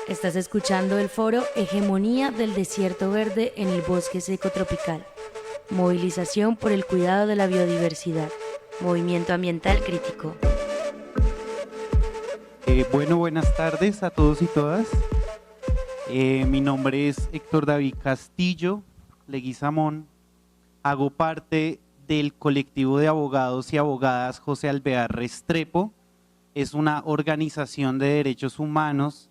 Estás escuchando el foro Hegemonía del Desierto Verde en el Bosque Seco Tropical. Movilización por el cuidado de la biodiversidad. Movimiento Ambiental Crítico. Buenas tardes a todos y todas. Mi nombre es Héctor David Castillo Leguizamón. Hago parte del colectivo de abogados y abogadas José Alvear Restrepo. Es una organización de derechos humanos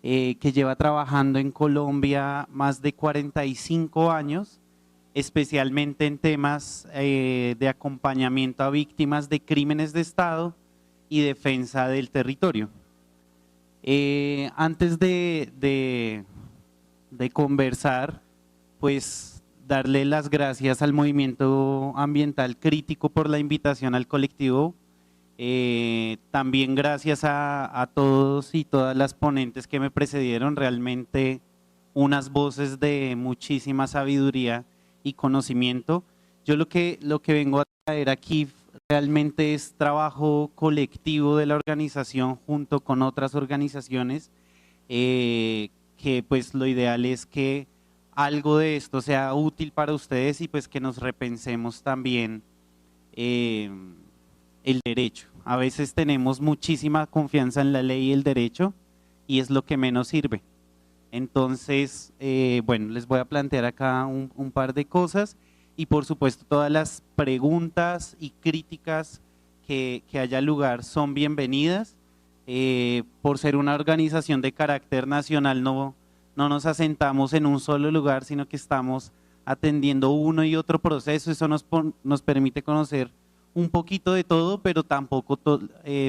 que lleva trabajando en Colombia más de 45 años, especialmente en temas de acompañamiento a víctimas de crímenes de Estado y defensa del territorio. Antes de conversar, pues darle las gracias al Movimiento Ambiental Crítico por la invitación al colectivo. También gracias a todos y todas las ponentes que me precedieron, realmente unas voces de muchísima sabiduría y conocimiento. Yo lo que vengo a traer aquí realmente es trabajo colectivo de la organización junto con otras organizaciones, que pues lo ideal es que algo de esto sea útil para ustedes y pues que nos repensemos también el derecho. A veces tenemos muchísima confianza en la ley y el derecho y es lo que menos sirve. Entonces, bueno, les voy a plantear acá un par de cosas y por supuesto todas las preguntas y críticas que haya lugar son bienvenidas. Por ser una organización de carácter nacional no nos asentamos en un solo lugar, sino que estamos atendiendo uno y otro proceso. Eso nos permite conocer un poquito de todo, pero tampoco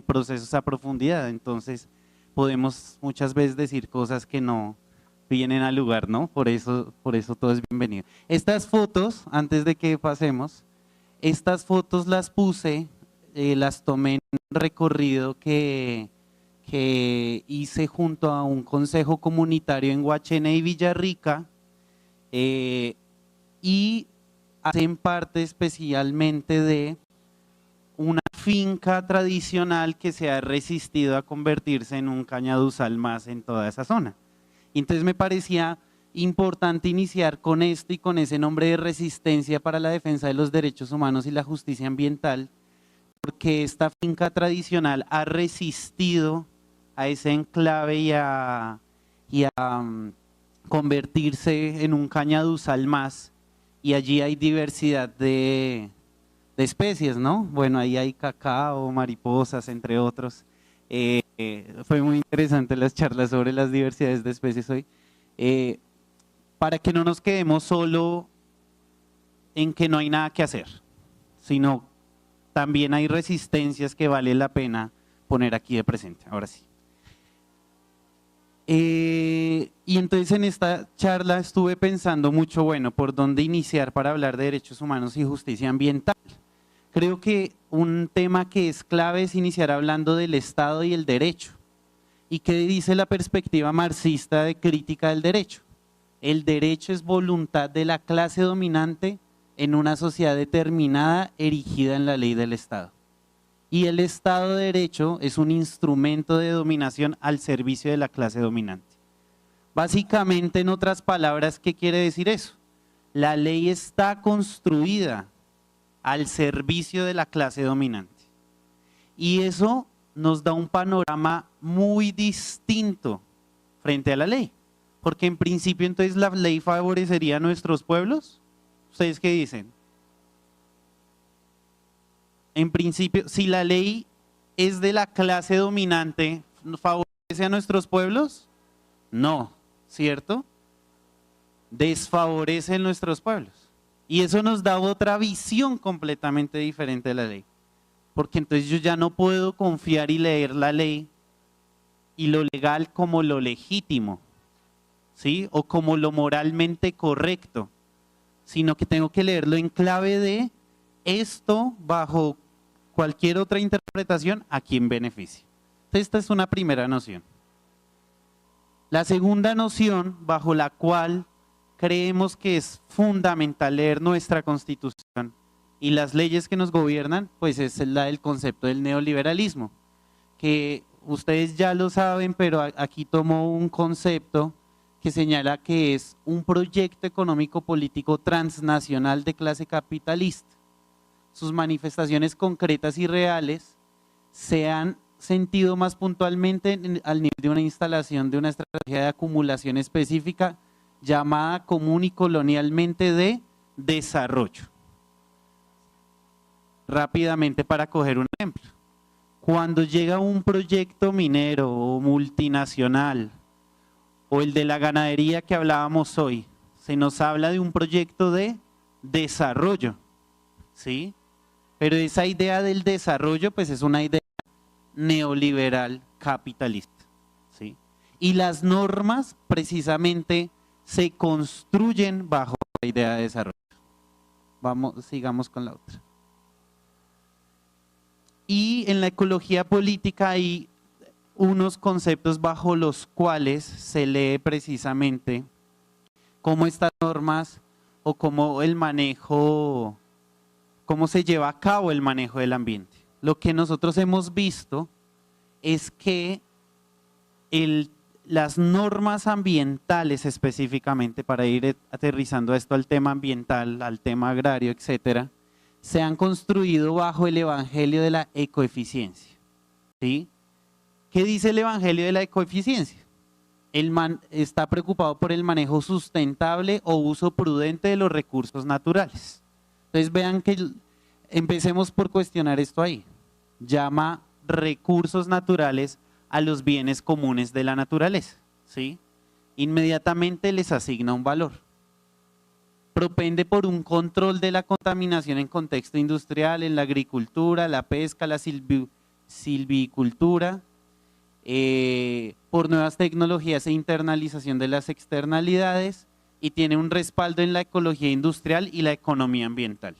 procesos a profundidad. Entonces podemos muchas veces decir cosas que no vienen al lugar, ¿no? Por eso todo es bienvenido. Estas fotos, antes de que pasemos, estas fotos las puse, las tomé en un recorrido que hice junto a un consejo comunitario en Guachene y Villarrica, y hacen parte especialmente de una finca tradicional que se ha resistido a convertirse en un cañaduzal más en toda esa zona. Entonces me parecía importante iniciar con esto y con ese nombre de resistencia para la defensa de los derechos humanos y la justicia ambiental, porque esta finca tradicional ha resistido a ese enclave y a convertirse en un cañaduzal más, y allí hay diversidad de especies, ¿no? Bueno, ahí hay cacao, mariposas, entre otros. Fue muy interesante las charlas sobre las diversidades de especies hoy. Para que no nos quedemos solo en que no hay nada que hacer, sino también hay resistencias que vale la pena poner aquí de presente. Ahora sí. Y entonces en esta charla estuve pensando mucho, bueno, por dónde iniciar para hablar de derechos humanos y justicia ambiental. Creo que un tema que es clave es iniciar hablando del Estado y el derecho. ¿Y qué dice la perspectiva marxista de crítica del derecho? El derecho es voluntad de la clase dominante en una sociedad determinada erigida en la ley del Estado. Y el Estado de Derecho es un instrumento de dominación al servicio de la clase dominante. Básicamente, en otras palabras, ¿qué quiere decir eso? La ley está construida al servicio de la clase dominante. Y eso nos da un panorama muy distinto frente a la ley. Porque en principio entonces la ley favorecería a nuestros pueblos. ¿Ustedes qué dicen? En principio, si la ley es de la clase dominante, ¿favorece a nuestros pueblos? No, ¿cierto? Desfavorece a nuestros pueblos. Y eso nos da otra visión completamente diferente de la ley. Porque entonces yo ya no puedo confiar y leer la ley y lo legal como lo legítimo, ¿sí? O como lo moralmente correcto, sino que tengo que leerlo en clave de esto bajo cualquier otra interpretación a quien beneficie. Entonces, esta es una primera noción. La segunda noción bajo la cual creemos que es fundamental leer nuestra Constitución y las leyes que nos gobiernan, pues es la del concepto del neoliberalismo, que ustedes ya lo saben, pero aquí tomo un concepto que señala que es un proyecto económico-político transnacional de clase capitalista. Sus manifestaciones concretas y reales se han sentido más puntualmente al nivel de una instalación de una estrategia de acumulación específica llamada común y colonialmente de desarrollo. Rápidamente, para coger un ejemplo, cuando llega un proyecto minero o multinacional o el de la ganadería que hablábamos hoy, se nos habla de un proyecto de desarrollo, ¿sí? Pero esa idea del desarrollo pues es una idea neoliberal capitalista, ¿sí? Y las normas precisamente se construyen bajo la idea de desarrollo. Sigamos con la otra. Y en la ecología política hay unos conceptos bajo los cuales se lee precisamente cómo estas normas o cómo el manejo, cómo se lleva a cabo el manejo del ambiente. Lo que nosotros hemos visto es que las normas ambientales específicamente, para ir aterrizando esto al tema ambiental, al tema agrario, etcétera, se han construido bajo el evangelio de la ecoeficiencia, ¿sí? ¿Qué dice el evangelio de la ecoeficiencia? Está preocupado por el manejo sustentable o uso prudente de los recursos naturales. Entonces vean que empecemos por cuestionar esto ahí. Llama recursos naturales a los bienes comunes de la naturaleza, ¿sí? Inmediatamente les asigna un valor. Propende por un control de la contaminación en contexto industrial, en la agricultura, la pesca, la silvicultura, por nuevas tecnologías e internalización de las externalidades, y tiene un respaldo en la ecología industrial y la economía ambiental.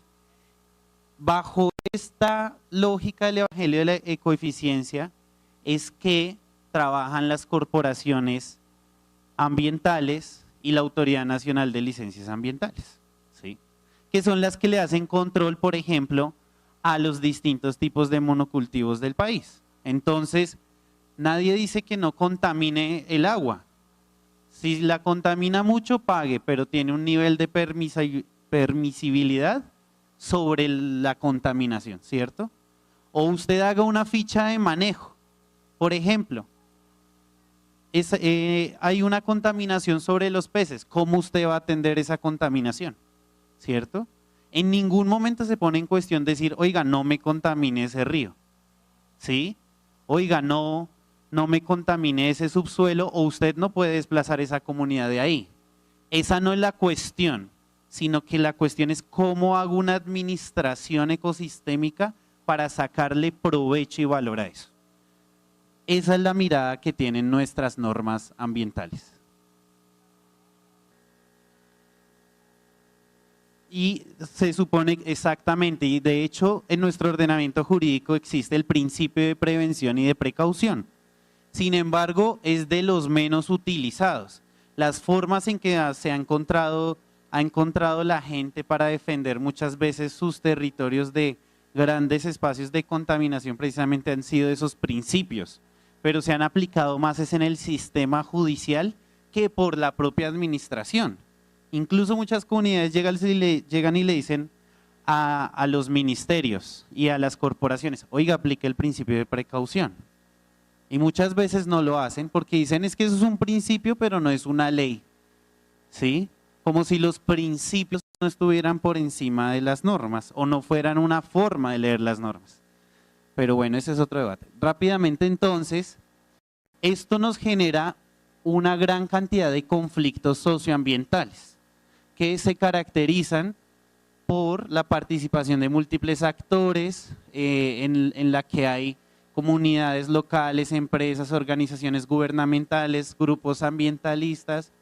Bajo esta lógica del evangelio de la ecoeficiencia es que trabajan las corporaciones ambientales y la Autoridad Nacional de Licencias Ambientales, ¿sí? Que son las que le hacen control, por ejemplo, a los distintos tipos de monocultivos del país. Entonces, nadie dice que no contamine el agua. Si la contamina mucho, pague, pero tiene un nivel de permisibilidad sobre la contaminación, ¿cierto? O usted haga una ficha de manejo. Por ejemplo, hay una contaminación sobre los peces. ¿Cómo usted va a atender esa contaminación? ¿Cierto? En ningún momento se pone en cuestión decir, oiga, no me contamine ese río, ¿sí? Oiga, no me contamine ese subsuelo, o usted no puede desplazar esa comunidad de ahí. Esa no es la cuestión, sino que la cuestión es cómo hago una administración ecosistémica para sacarle provecho y valor a eso. Esa es la mirada que tienen nuestras normas ambientales. Y se supone exactamente, y de hecho en nuestro ordenamiento jurídico existe el principio de prevención y de precaución. Sin embargo, es de los menos utilizados. Las formas en que se ha encontrado la gente para defender muchas veces sus territorios de grandes espacios de contaminación precisamente han sido esos principios, pero se han aplicado más es en el sistema judicial que por la propia administración. Incluso muchas comunidades llegan y le dicen a los ministerios y a las corporaciones, oiga, aplique el principio de precaución. Y muchas veces no lo hacen porque dicen es que eso es un principio pero no es una ley, ¿sí? Como si los principios no estuvieran por encima de las normas o no fueran una forma de leer las normas. Pero bueno, ese es otro debate. Rápidamente entonces, esto nos genera una gran cantidad de conflictos socioambientales que se caracterizan por la participación de múltiples actores en la que hay comunidades locales, empresas, organizaciones gubernamentales, grupos ambientalistas,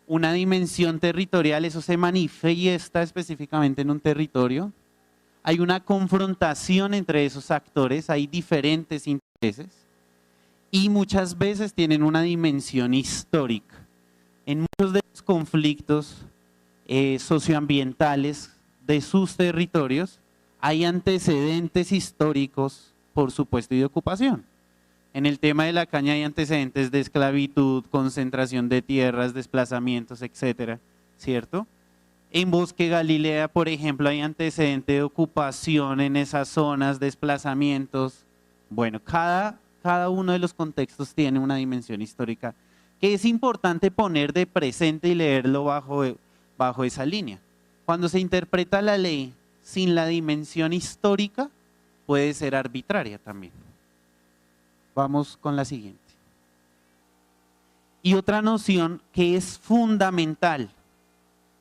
una dimensión territorial, eso se manifiesta específicamente en un territorio. Hay una confrontación entre esos actores, hay diferentes intereses y muchas veces tienen una dimensión histórica. En muchos de los conflictos socioambientales de sus territorios hay antecedentes históricos, por supuesto, y de ocupación. En el tema de la caña hay antecedentes de esclavitud, concentración de tierras, desplazamientos, etcétera, ¿cierto? En Bosque Galilea, por ejemplo, hay antecedente de ocupación en esas zonas, desplazamientos. Bueno, cada uno de los contextos tiene una dimensión histórica que es importante poner de presente y leerlo bajo esa línea. Cuando se interpreta la ley sin la dimensión histórica, puede ser arbitraria también. Vamos con la siguiente. Y otra noción que es fundamental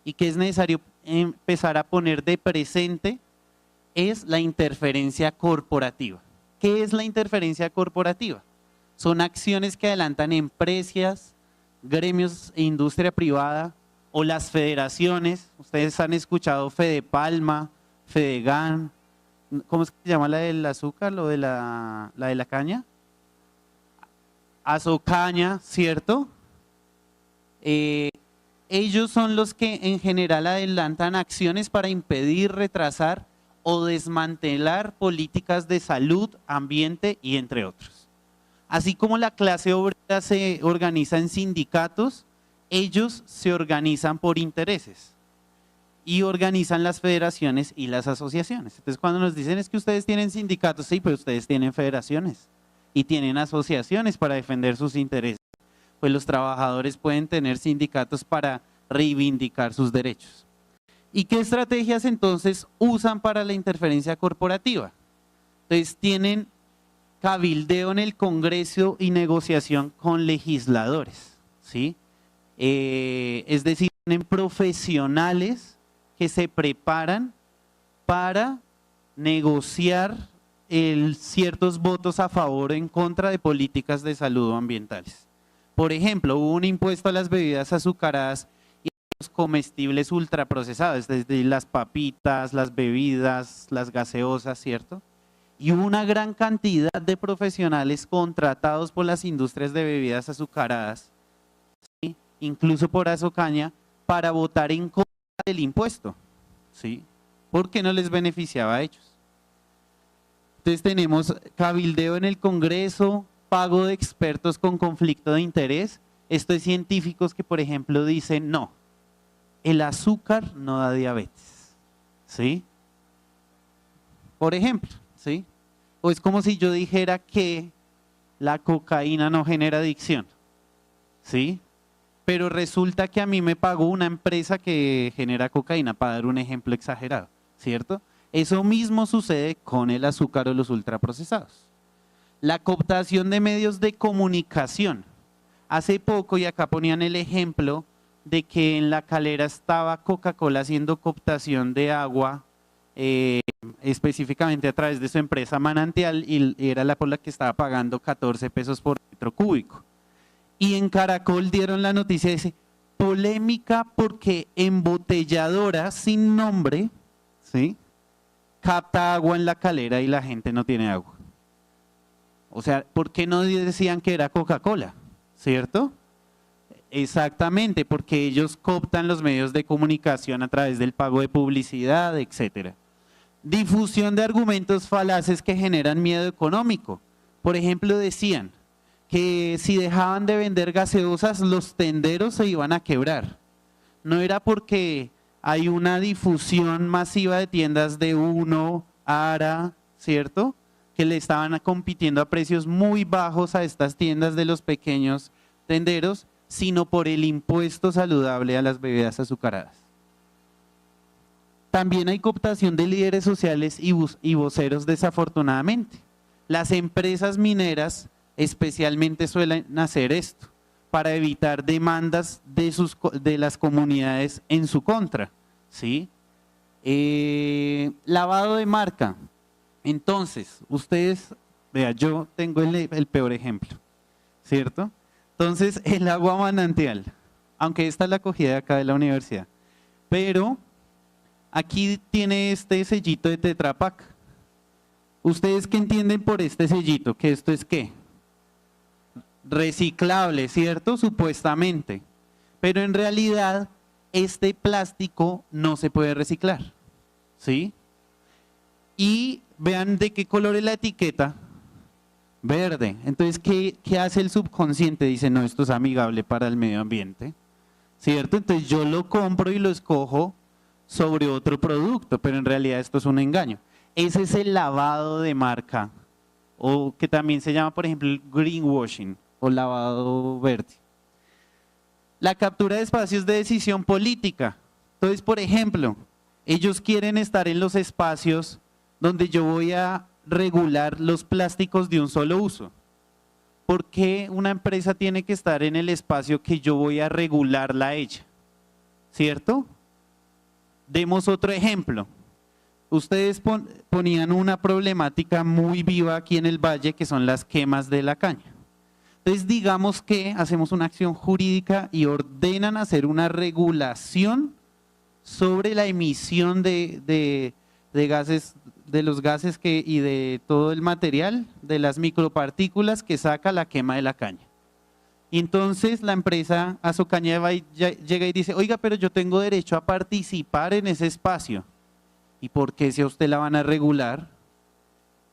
y que es necesario empezar a poner de presente es la interferencia corporativa. ¿Qué es la interferencia corporativa? Son acciones que adelantan empresas, gremios e industria privada o las federaciones. Ustedes han escuchado Fedepalma, Fedegan, ¿cómo es que se llama la del azúcar, lo de la de la caña? Azocaña, ¿cierto? Ellos son los que en general adelantan acciones para impedir, retrasar o desmantelar políticas de salud, ambiente y entre otros. Así como la clase obrera se organiza en sindicatos, ellos se organizan por intereses y organizan las federaciones y las asociaciones. Entonces cuando nos dicen es que ustedes tienen sindicatos, sí, pero ustedes tienen federaciones y tienen asociaciones para defender sus intereses. Pues los trabajadores pueden tener sindicatos para reivindicar sus derechos. ¿Y qué estrategias entonces usan para la interferencia corporativa? Entonces tienen cabildeo en el Congreso y negociación con legisladores, ¿sí? Es decir, tienen profesionales que se preparan para negociar ciertos votos a favor o en contra de políticas de salud o ambientales. Por ejemplo, hubo un impuesto a las bebidas azucaradas y a los comestibles ultraprocesados, desde las papitas, las bebidas, las gaseosas, ¿cierto? Y hubo una gran cantidad de profesionales contratados por las industrias de bebidas azucaradas, ¿sí? Incluso por Azocaña, para votar en contra del impuesto, ¿sí? Porque no les beneficiaba a ellos. Entonces tenemos cabildeo en el Congreso, pago de expertos con conflicto de interés. Esto es científicos que, por ejemplo, dicen, no, el azúcar no da diabetes, ¿sí? Por ejemplo, ¿sí? O es como si yo dijera que la cocaína no genera adicción, ¿sí? Pero resulta que a mí me pagó una empresa que genera cocaína, para dar un ejemplo exagerado, ¿cierto? Eso mismo sucede con el azúcar o los ultraprocesados. La cooptación de medios de comunicación. Hace poco, y acá ponían el ejemplo de que en La Calera estaba Coca-Cola haciendo cooptación de agua, específicamente a través de su empresa Manantial, y era la por la que estaba pagando 14 pesos por metro cúbico. Y en Caracol dieron la noticia, dice, polémica porque embotelladora sin nombre, ¿sí?, capta agua en La Calera y la gente no tiene agua. O sea, ¿por qué no decían que era Coca-Cola? ¿Cierto? Exactamente, porque ellos cooptan los medios de comunicación a través del pago de publicidad, etcétera. Difusión de argumentos falaces que generan miedo económico. Por ejemplo, decían que si dejaban de vender gaseosas, los tenderos se iban a quebrar. No era porque hay una difusión masiva de tiendas de Uno, Ara, ¿cierto?, que le estaban compitiendo a precios muy bajos a estas tiendas de los pequeños tenderos, sino por el impuesto saludable a las bebidas azucaradas. También hay cooptación de líderes sociales y voceros, desafortunadamente. Las empresas mineras especialmente suelen hacer esto para evitar demandas de las comunidades en su contra, ¿sí? Lavado de marca. Entonces, ustedes, vean, yo tengo el peor ejemplo, ¿cierto? Entonces, el agua manantial, aunque esta es la acogida acá de la universidad, pero aquí tiene este sellito de Tetra Pak. ¿Ustedes qué entienden por este sellito? ¿Que esto es qué? Reciclable, ¿cierto? Supuestamente. Pero en realidad, este plástico no se puede reciclar, ¿sí? Y vean de qué color es la etiqueta. Verde. Entonces, ¿qué hace el subconsciente? Dice, no, esto es amigable para el medio ambiente, ¿cierto? Entonces yo lo compro y lo escojo sobre otro producto, pero en realidad esto es un engaño. Ese es el lavado de marca, o que también se llama, por ejemplo, el greenwashing o lavado verde. La captura de espacios de decisión política. Entonces, por ejemplo, ellos quieren estar en los espacios donde yo voy a regular los plásticos de un solo uso. ¿Por qué una empresa tiene que estar en el espacio que yo voy a regularla a ella? ¿Cierto? Demos otro ejemplo. Ustedes ponían una problemática muy viva aquí en el valle, que son las quemas de la caña. Entonces digamos que hacemos una acción jurídica y ordenan hacer una regulación sobre la emisión de gases, de los gases y de todo el material, de las micropartículas que saca la quema de la caña. Y entonces la empresa Azocaña llega y dice, oiga, pero yo tengo derecho a participar en ese espacio. ¿Y por qué si a usted la van a regular?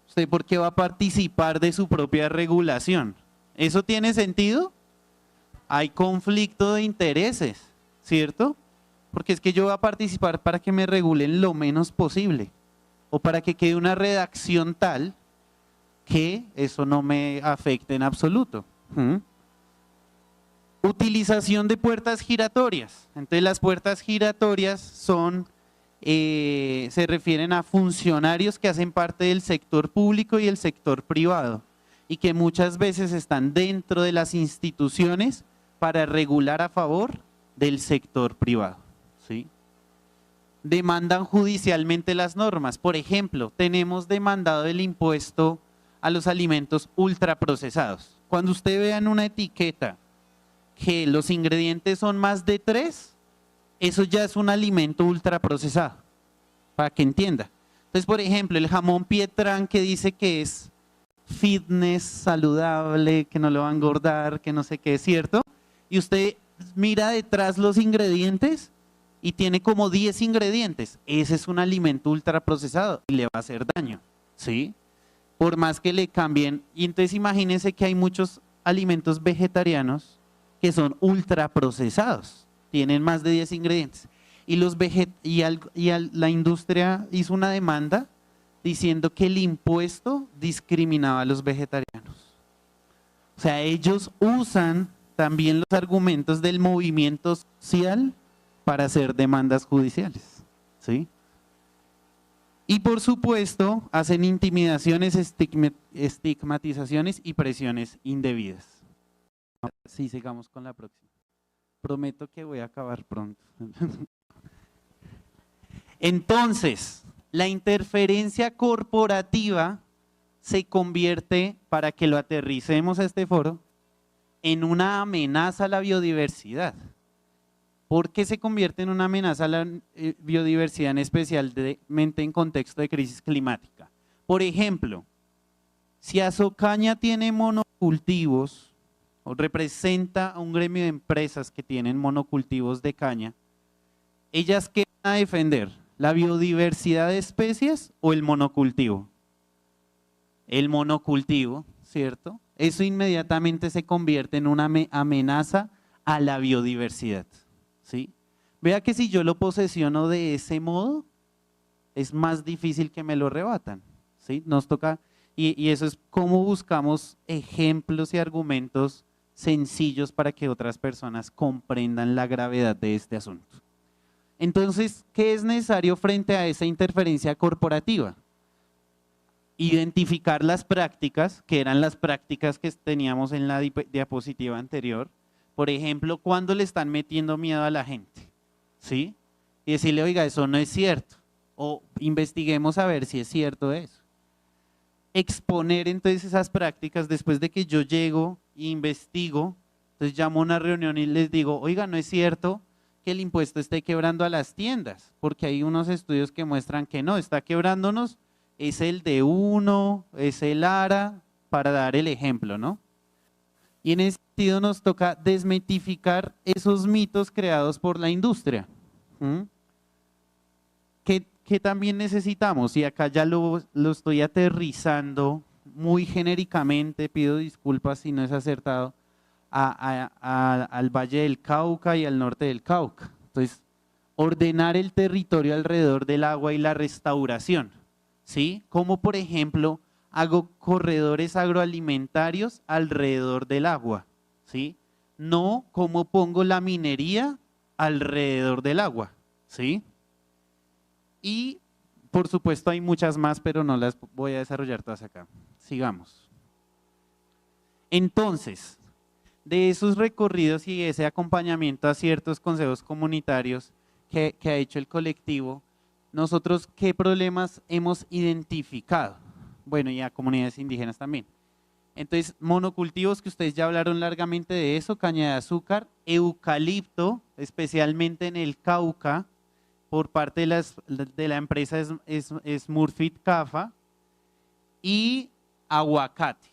¿Usted por qué va a participar de su propia regulación? ¿Eso tiene sentido? Hay conflicto de intereses, ¿cierto? Porque es que yo voy a participar para que me regulen lo menos posible o para que quede una redacción tal que eso no me afecte en absoluto. Utilización de puertas giratorias. Entonces las puertas giratorias son, se refieren a funcionarios que hacen parte del sector público y el sector privado y que muchas veces están dentro de las instituciones para regular a favor del sector privado, ¿sí? Demandan judicialmente las normas. Por ejemplo, tenemos demandado el impuesto a los alimentos ultraprocesados. Cuando usted vea en una etiqueta que los ingredientes son más de 3, eso ya es un alimento ultraprocesado, para que entienda. Entonces, por ejemplo, el jamón Pietrán que dice que es fitness, saludable, que no lo va a engordar, que no sé qué, es cierto, y usted mira detrás los ingredientes y tiene como 10 ingredientes, ese es un alimento ultraprocesado y le va a hacer daño, ¿sí? Por más que le cambien, y entonces imagínense que hay muchos alimentos vegetarianos que son ultraprocesados, tienen más de 10 ingredientes, y la industria hizo una demanda diciendo que el impuesto discriminaba a los vegetarianos. O sea, ellos usan también los argumentos del movimiento social para hacer demandas judiciales, ¿sí? Y por supuesto, hacen intimidaciones, estigmatizaciones y presiones indebidas. Sí, sigamos con la próxima. Prometo que voy a acabar pronto. Entonces, la interferencia corporativa se convierte, para que lo aterricemos a este foro, en una amenaza a la biodiversidad. ¿Por qué se convierte en una amenaza a la biodiversidad, especialmente en contexto de crisis climática? Por ejemplo, si Azocaña tiene monocultivos o representa a un gremio de empresas que tienen monocultivos de caña, ¿ellas qué van a defender? ¿La biodiversidad de especies o el monocultivo? El monocultivo, ¿cierto? Eso inmediatamente se convierte en una amenaza a la biodiversidad, ¿sí? Vea que si yo lo posesiono de ese modo, es más difícil que me lo rebatan, ¿sí? Nos toca, y eso es cómo buscamos ejemplos y argumentos sencillos para que otras personas comprendan la gravedad de este asunto. Entonces, ¿qué es necesario frente a esa interferencia corporativa? Identificar las prácticas, que eran las prácticas que teníamos en la diapositiva anterior. Por ejemplo, cuando le están metiendo miedo a la gente, ¿sí? Y decirle, oiga, eso no es cierto. O investiguemos a ver si es cierto eso. Exponer entonces esas prácticas después de que yo llego e investigo, entonces llamo a una reunión y les digo, oiga, no es cierto que el impuesto esté quebrando a las tiendas, porque hay unos estudios que muestran que no, está quebrándonos, es el de Uno, es el ARA, para dar el ejemplo, ¿no? Y en ese sentido nos toca desmitificar esos mitos creados por la industria. ¿Qué también necesitamos? Y acá ya lo estoy aterrizando muy genéricamente, pido disculpas si no es acertado, al Valle del Cauca y al norte del Cauca. Entonces, ordenar el territorio alrededor del agua y la restauración, ¿sí? Como por ejemplo, hago corredores agroalimentarios alrededor del agua, ¿sí? No como pongo la minería alrededor del agua, ¿sí? Y por supuesto hay muchas más, pero no las voy a desarrollar todas acá. Sigamos. Entonces, de esos recorridos y ese acompañamiento a ciertos consejos comunitarios que ha hecho el colectivo, nosotros ¿qué problemas hemos identificado? Bueno, y a comunidades indígenas también. Entonces, monocultivos, que ustedes ya hablaron largamente de eso, caña de azúcar, eucalipto, especialmente en el Cauca, por parte de la empresa Smurfit Kappa, y aguacate.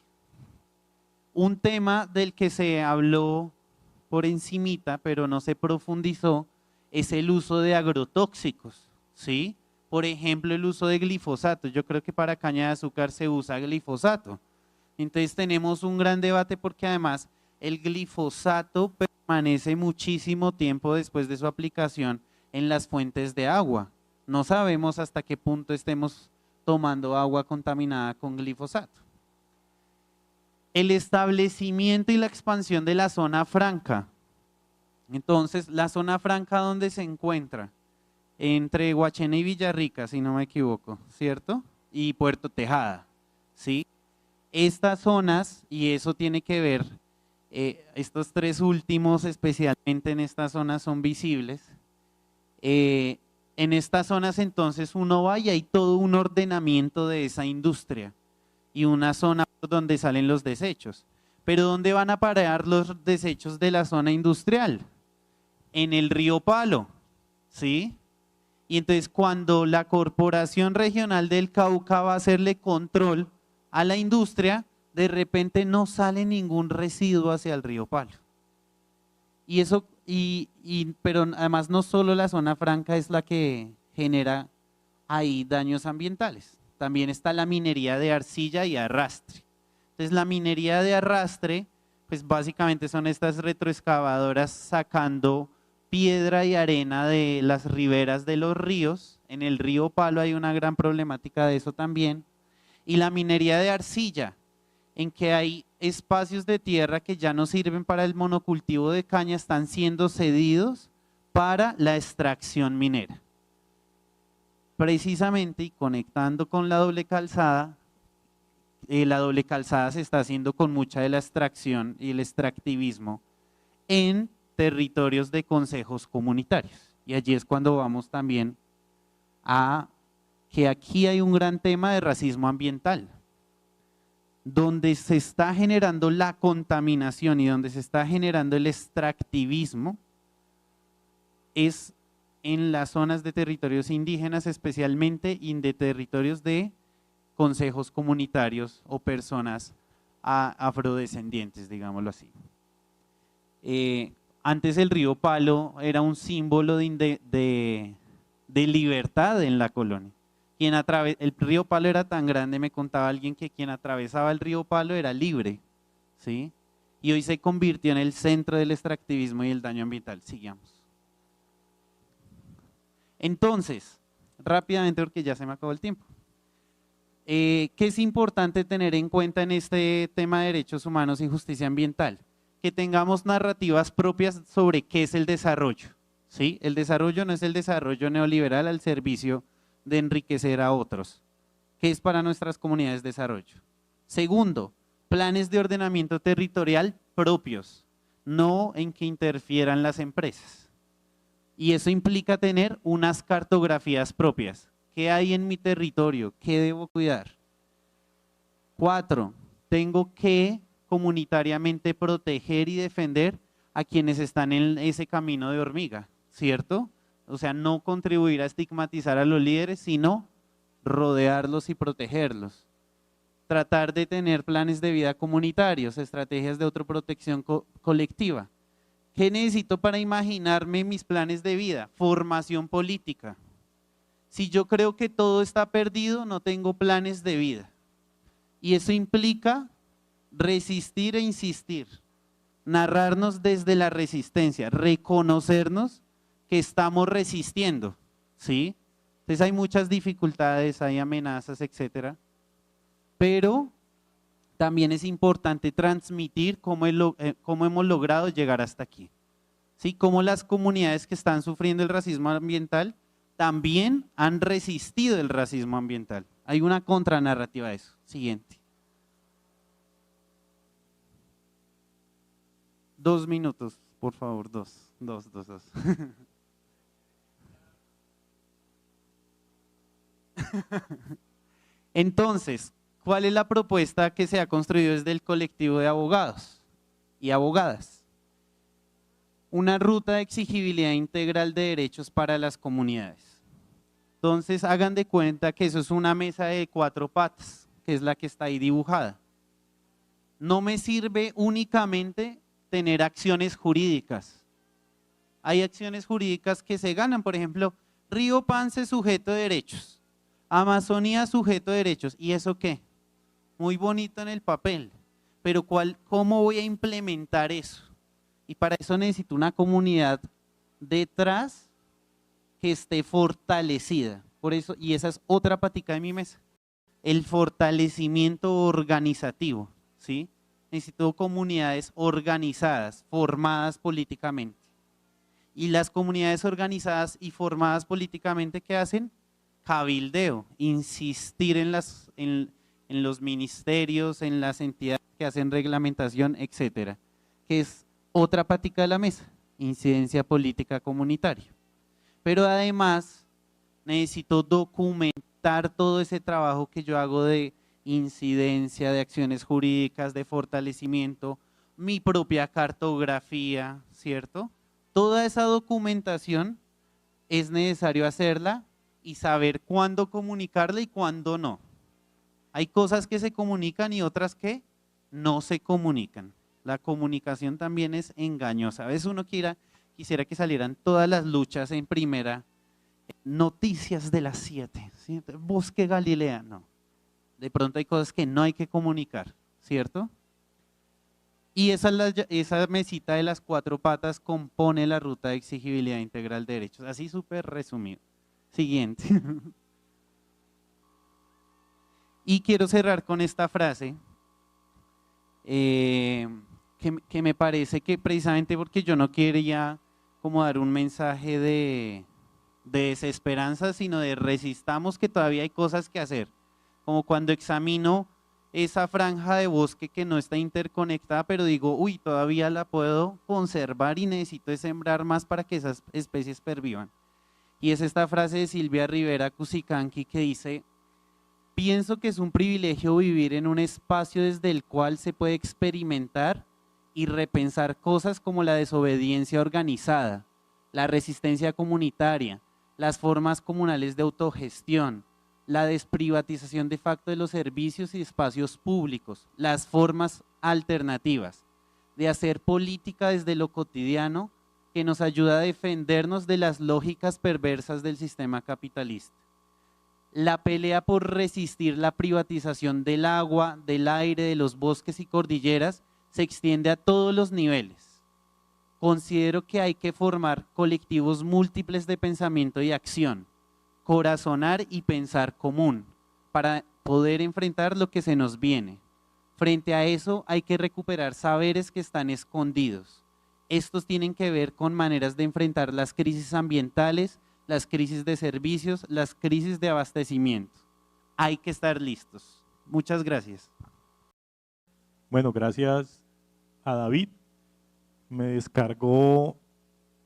Un tema del que se habló por encimita, pero no se profundizó, es el uso de agrotóxicos, ¿sí? Por ejemplo, el uso de glifosato. Yo creo que para caña de azúcar se usa glifosato. Entonces tenemos un gran debate porque además el glifosato permanece muchísimo tiempo después de su aplicación en las fuentes de agua. No sabemos hasta qué punto estemos tomando agua contaminada con glifosato. El establecimiento y la expansión de la zona franca. Entonces, la zona franca, ¿dónde se encuentra? Entre Guachena y Villarrica, si no me equivoco, ¿cierto? Y Puerto Tejada, ¿sí? Estas zonas, y eso tiene que ver, estos tres últimos, especialmente en estas zonas, son visibles. En estas zonas entonces uno va y hay todo un ordenamiento de esa industria y una zona donde salen los desechos. Pero ¿dónde van a parar los desechos de la zona industrial? En el río Palo, ¿sí? Y entonces cuando la Corporación Regional del Cauca va a hacerle control a la industria, de repente no sale ningún residuo hacia el río Palo. Y eso, pero además no solo la zona franca es la que genera ahí daños ambientales, también está la minería de arcilla y arrastre. Entonces la minería de arrastre, pues básicamente son estas retroexcavadoras sacando piedra y arena de las riberas de los ríos. En el río Palo hay una gran problemática de eso también. Y la minería de arcilla, en que hay espacios de tierra que ya no sirven para el monocultivo de caña, están siendo cedidos para la extracción minera. Precisamente, y conectando con la doble calzada se está haciendo con mucha de la extracción y el extractivismo en territorios de consejos comunitarios. Y allí es cuando vamos también a que aquí hay un gran tema de racismo ambiental, donde se está generando la contaminación y donde se está generando el extractivismo es en las zonas de territorios indígenas, especialmente y de territorios de consejos comunitarios o personas afrodescendientes, digámoslo así. Antes el río Palo era un símbolo de libertad en la colonia. El río Palo era tan grande, me contaba alguien, que quien atravesaba el río Palo era libre, ¿sí? Y hoy se convirtió en el centro del extractivismo y el daño ambiental. Sigamos. Entonces, rápidamente porque ya se me acabó el tiempo. ¿Qué es importante tener en cuenta en este tema de derechos humanos y justicia ambiental? Que tengamos narrativas propias sobre qué es el desarrollo, ¿sí? El desarrollo no es el desarrollo neoliberal al servicio de enriquecer a otros. ¿Qué es para nuestras comunidades desarrollo? Segundo, planes de ordenamiento territorial propios, no en que interfieran las empresas. Y eso implica tener unas cartografías propias. ¿Qué hay en mi territorio? ¿Qué debo cuidar? 4, tengo que comunitariamente proteger y defender a quienes están en ese camino de hormiga, ¿cierto? O sea, no contribuir a estigmatizar a los líderes, sino rodearlos y protegerlos. Tratar de tener planes de vida comunitarios, estrategias de autoprotección colectiva. ¿Qué necesito para imaginarme mis planes de vida? Formación política. Si yo creo que todo está perdido, no tengo planes de vida. Y eso implica resistir e insistir, narrarnos desde la resistencia, reconocernos que estamos resistiendo, ¿sí? Entonces hay muchas dificultades, hay amenazas, etcétera, pero también es importante transmitir cómo hemos logrado llegar hasta aquí, ¿sí? Cómo las comunidades que están sufriendo el racismo ambiental también han resistido el racismo ambiental. Hay una contranarrativa de eso. Siguiente. 2 minutos, por favor, dos. Entonces, ¿cuál es la propuesta que se ha construido desde el colectivo de abogados y abogadas? Una ruta de exigibilidad integral de derechos para las comunidades. Entonces, hagan de cuenta que eso es una mesa de 4 patas, que es la que está ahí dibujada. No me sirve únicamente tener acciones jurídicas. Hay acciones jurídicas que se ganan, por ejemplo, Río Pance sujeto de derechos, Amazonía sujeto de derechos, ¿y eso qué? Muy bonito en el papel, pero ¿cómo voy a implementar eso? Y para eso necesito una comunidad detrás que esté fortalecida. Por eso, y esa es otra patica de mi mesa, el fortalecimiento organizativo, ¿sí? Necesito comunidades organizadas, formadas políticamente. Y las comunidades organizadas y formadas políticamente, ¿qué hacen? Cabildeo, insistir en los ministerios, en las entidades que hacen reglamentación, etcétera, que es otra patica de la mesa, incidencia política comunitaria. Pero además necesito documentar todo ese trabajo que yo hago de incidencia, de acciones jurídicas, de fortalecimiento, mi propia cartografía, ¿cierto? Toda esa documentación es necesario hacerla y saber cuándo comunicarla y cuándo no. Hay cosas que se comunican y otras que no se comunican. La comunicación también es engañosa. A veces uno quisiera que salieran todas las luchas en primera, noticias de las 7, ¿sí? Bosque Galilea, no. De pronto hay cosas que no hay que comunicar, ¿cierto? Y esa mesita de las 4 patas compone la ruta de exigibilidad integral de derechos, así súper resumido. Siguiente. Y quiero cerrar con esta frase, que me parece que precisamente porque yo no quería como dar un mensaje de desesperanza, sino de resistamos, que todavía hay cosas que hacer. Como cuando examino esa franja de bosque que no está interconectada, pero digo, uy, todavía la puedo conservar y necesito sembrar más para que esas especies pervivan. Y es esta frase de Silvia Rivera Cusicanqui que dice: pienso que es un privilegio vivir en un espacio desde el cual se puede experimentar y repensar cosas como la desobediencia organizada, la resistencia comunitaria, las formas comunales de autogestión, la desprivatización de facto de los servicios y espacios públicos, las formas alternativas de hacer política desde lo cotidiano que nos ayuda a defendernos de las lógicas perversas del sistema capitalista. La pelea por resistir la privatización del agua, del aire, de los bosques y cordilleras se extiende a todos los niveles. Considero que hay que formar colectivos múltiples de pensamiento y acción, corazonar y pensar común, para poder enfrentar lo que se nos viene. Frente a eso hay que recuperar saberes que están escondidos. Estos tienen que ver con maneras de enfrentar las crisis ambientales, las crisis de servicios, las crisis de abastecimiento. Hay que estar listos. Muchas gracias. Bueno, gracias a David. Me descargó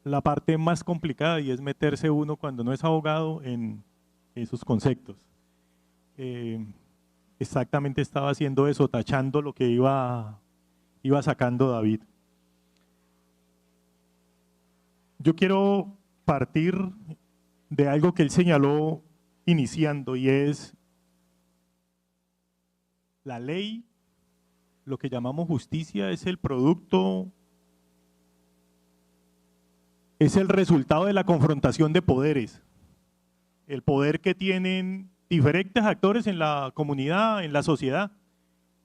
la parte más complicada y es meterse uno cuando no es abogado en esos conceptos. Exactamente estaba haciendo eso, tachando lo que iba sacando David. Yo quiero partir de algo que él señaló iniciando, y es la ley, lo que llamamos justicia, es el producto, es el resultado de la confrontación de poderes, el poder que tienen diferentes actores en la comunidad, en la sociedad,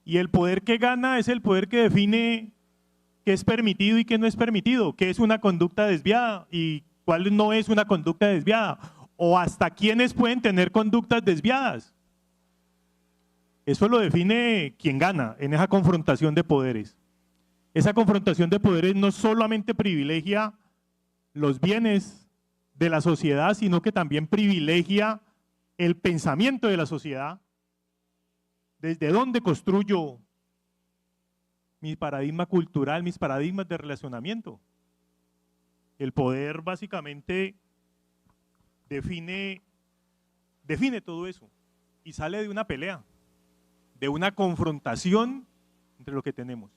Y el poder que gana es el poder que define qué es permitido y qué no es permitido, qué es una conducta desviada y cuál no es una conducta desviada, o hasta quiénes pueden tener conductas desviadas. Eso lo define quien gana en esa confrontación de poderes. Esa confrontación de poderes no solamente privilegia los bienes de la sociedad, sino que también privilegia el pensamiento de la sociedad. ¿Desde dónde construyo mi paradigma cultural, mis paradigmas de relacionamiento? El poder básicamente define todo eso y sale de una pelea, de una confrontación entre lo que tenemos.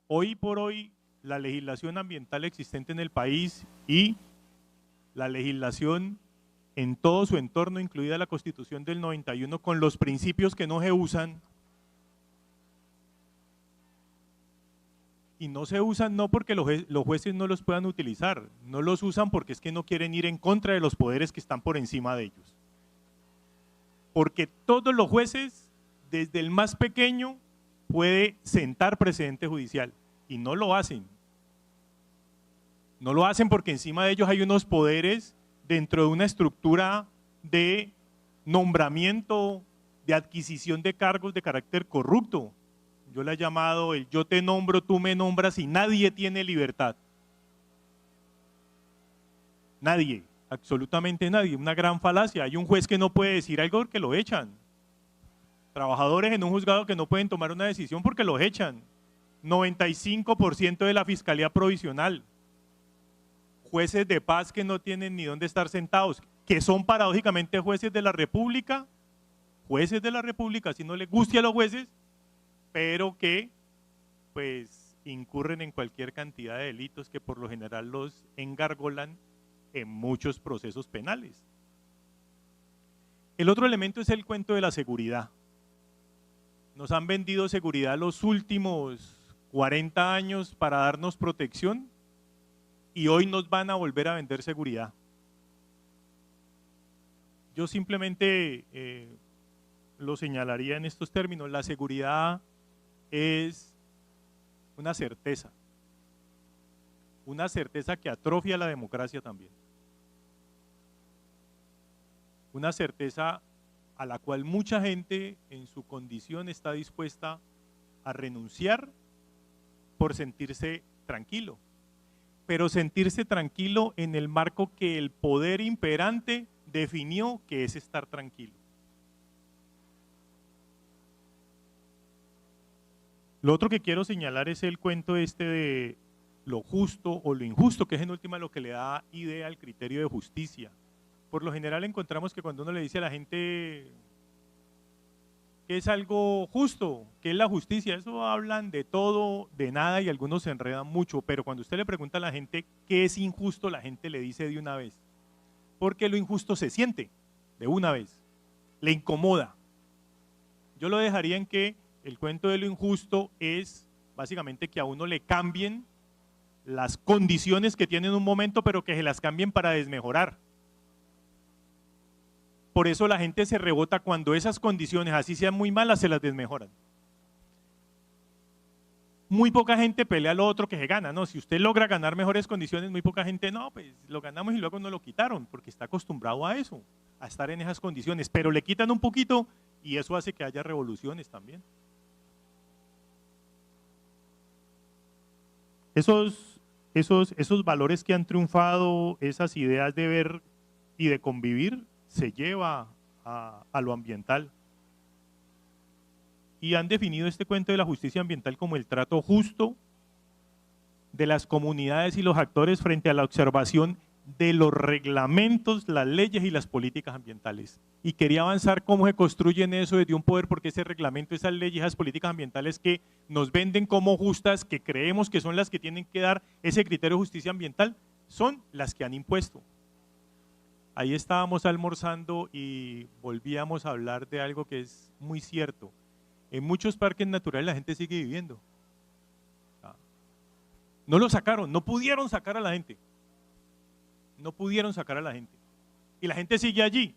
Hoy por hoy, la legislación ambiental existente en el país y la legislación en todo su entorno, incluida la Constitución del 91, con los principios que no se usan, y no se usan no porque los jueces no los puedan utilizar, no los usan porque es que no quieren ir en contra de los poderes que están por encima de ellos. Porque todos los jueces, desde el más pequeño, puede sentar precedente judicial y no lo hacen. No lo hacen porque encima de ellos hay unos poderes dentro de una estructura de nombramiento, de adquisición de cargos de carácter corrupto. Yo le he llamado el yo te nombro, tú me nombras y nadie tiene libertad. Nadie, absolutamente nadie, una gran falacia. Hay un juez que no puede decir algo porque lo echan. Trabajadores en un juzgado que no pueden tomar una decisión porque los echan. 95% de la fiscalía provisional. Jueces de paz que no tienen ni dónde estar sentados, que son paradójicamente jueces de la República, si no les guste a los jueces, pero que pues incurren en cualquier cantidad de delitos que por lo general los engargolan en muchos procesos penales. El otro elemento es el cuento de la seguridad. Nos han vendido seguridad los últimos 40 años para darnos protección y hoy nos van a volver a vender seguridad. Yo simplemente lo señalaría en estos términos: la seguridad es una certeza que atrofia la democracia también. Una certeza a la cual mucha gente en su condición está dispuesta a renunciar por sentirse tranquilo, pero sentirse tranquilo en el marco que el poder imperante definió que es estar tranquilo. Lo otro que quiero señalar es el cuento de lo justo o lo injusto, que es en última lo que le da idea al criterio de justicia. Por lo general encontramos que cuando uno le dice a la gente que es algo justo, que es la justicia, eso hablan de todo, de nada y algunos se enredan mucho, pero cuando usted le pregunta a la gente qué es injusto, la gente le dice de una vez, porque lo injusto se siente de una vez, le incomoda. Yo lo dejaría en que el cuento de lo injusto es básicamente que a uno le cambien las condiciones que tiene en un momento, pero que se las cambien para desmejorar. Por eso la gente se rebota cuando esas condiciones, así sean muy malas, se las desmejoran. Muy poca gente pelea lo otro que se gana, ¿no? Si usted logra ganar mejores condiciones, muy poca gente, no, pues lo ganamos y luego nos lo quitaron, porque está acostumbrado a eso, a estar en esas condiciones, pero le quitan un poquito y eso hace que haya revoluciones también. Esos valores que han triunfado, esas ideas de ver y de convivir, se lleva a lo ambiental. Y han definido este cuento de la justicia ambiental como el trato justo de las comunidades y los actores frente a la observación de los reglamentos, las leyes y las políticas ambientales. Y quería avanzar cómo se construyen eso desde un poder, porque ese reglamento, esas leyes, esas políticas ambientales que nos venden como justas, que creemos que son las que tienen que dar ese criterio de justicia ambiental, son las que han impuesto. Ahí estábamos almorzando y volvíamos a hablar de algo que es muy cierto. En muchos parques naturales la gente sigue viviendo. No lo sacaron, no pudieron sacar a la gente. No pudieron sacar a la gente. Y la gente sigue allí.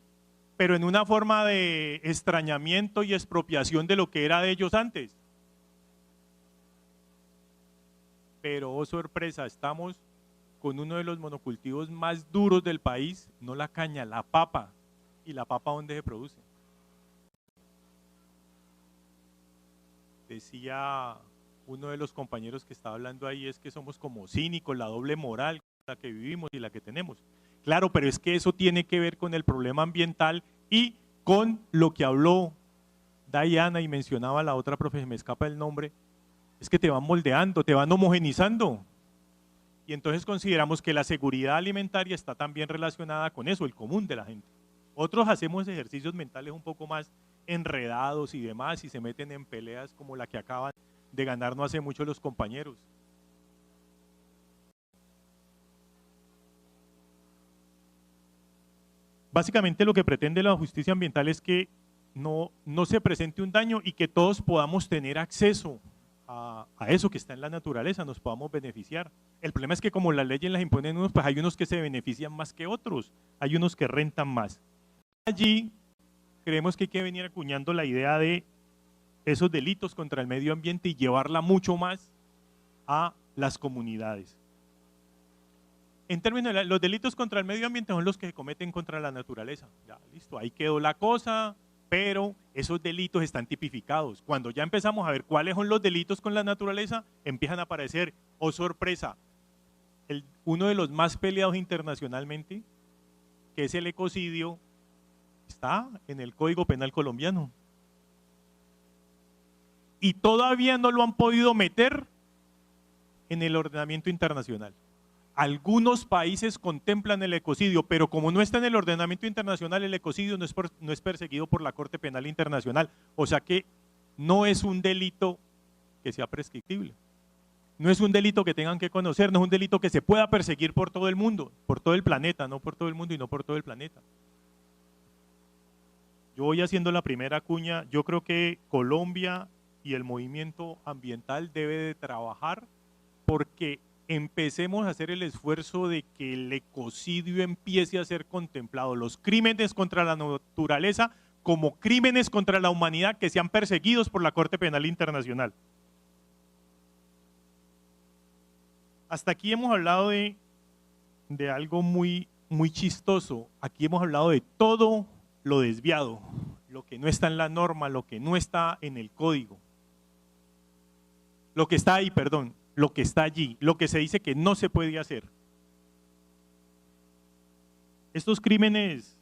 pero en una forma de extrañamiento y expropiación de lo que era de ellos antes. Pero, oh sorpresa, estamos con uno de los monocultivos más duros del país, no la caña, la papa. ¿Y la papa dónde se produce? Decía uno de los compañeros que estaba hablando ahí, es que somos como cínicos, la doble moral, la que vivimos y la que tenemos. Claro, pero es que eso tiene que ver con el problema ambiental y con lo que habló Diana y mencionaba la otra profe, me escapa el nombre, es que te van moldeando, te van homogenizando. Y entonces consideramos que la seguridad alimentaria está también relacionada con eso, el común de la gente. Otros hacemos ejercicios mentales un poco más enredados y demás y se meten en peleas como la que acaban de ganar no hace mucho los compañeros. Básicamente lo que pretende la justicia ambiental es que no se presente un daño y que todos podamos tener acceso a eso que está en la naturaleza, nos podamos beneficiar. El problema es que como las leyes las imponen unos, pues hay unos que se benefician más que otros, hay unos que rentan más. Allí creemos que hay que venir acuñando la idea de esos delitos contra el medio ambiente y llevarla mucho más a las comunidades. En términos de los delitos contra el medio ambiente son los que se cometen contra la naturaleza. Ya, listo, ahí quedó la cosa, pero esos delitos están tipificados. Cuando ya empezamos a ver cuáles son los delitos con la naturaleza, empiezan a aparecer, oh sorpresa, uno de los más peleados internacionalmente, que es el ecocidio, está en el Código Penal colombiano. Y todavía no lo han podido meter en el ordenamiento internacional. Algunos países contemplan el ecocidio, pero como no está en el ordenamiento internacional, el ecocidio no es perseguido por la Corte Penal Internacional. O sea que no es un delito que sea prescriptible. No es un delito que tengan que conocer, no es un delito que se pueda perseguir por todo el mundo, por todo el planeta, no por todo el mundo y no por todo el planeta. Yo voy haciendo la primera cuña. Yo creo que Colombia y el movimiento ambiental debe de trabajar porque empecemos a hacer el esfuerzo de que el ecocidio empiece a ser contemplado, los crímenes contra la naturaleza como crímenes contra la humanidad que sean perseguidos por la Corte Penal Internacional. Hasta aquí hemos hablado de algo muy chistoso. Aquí hemos hablado de todo lo desviado, lo que no está en la norma, lo que no está en el código, lo que está ahí, perdón, lo que está allí, lo que se dice que no se puede hacer. Estos crímenes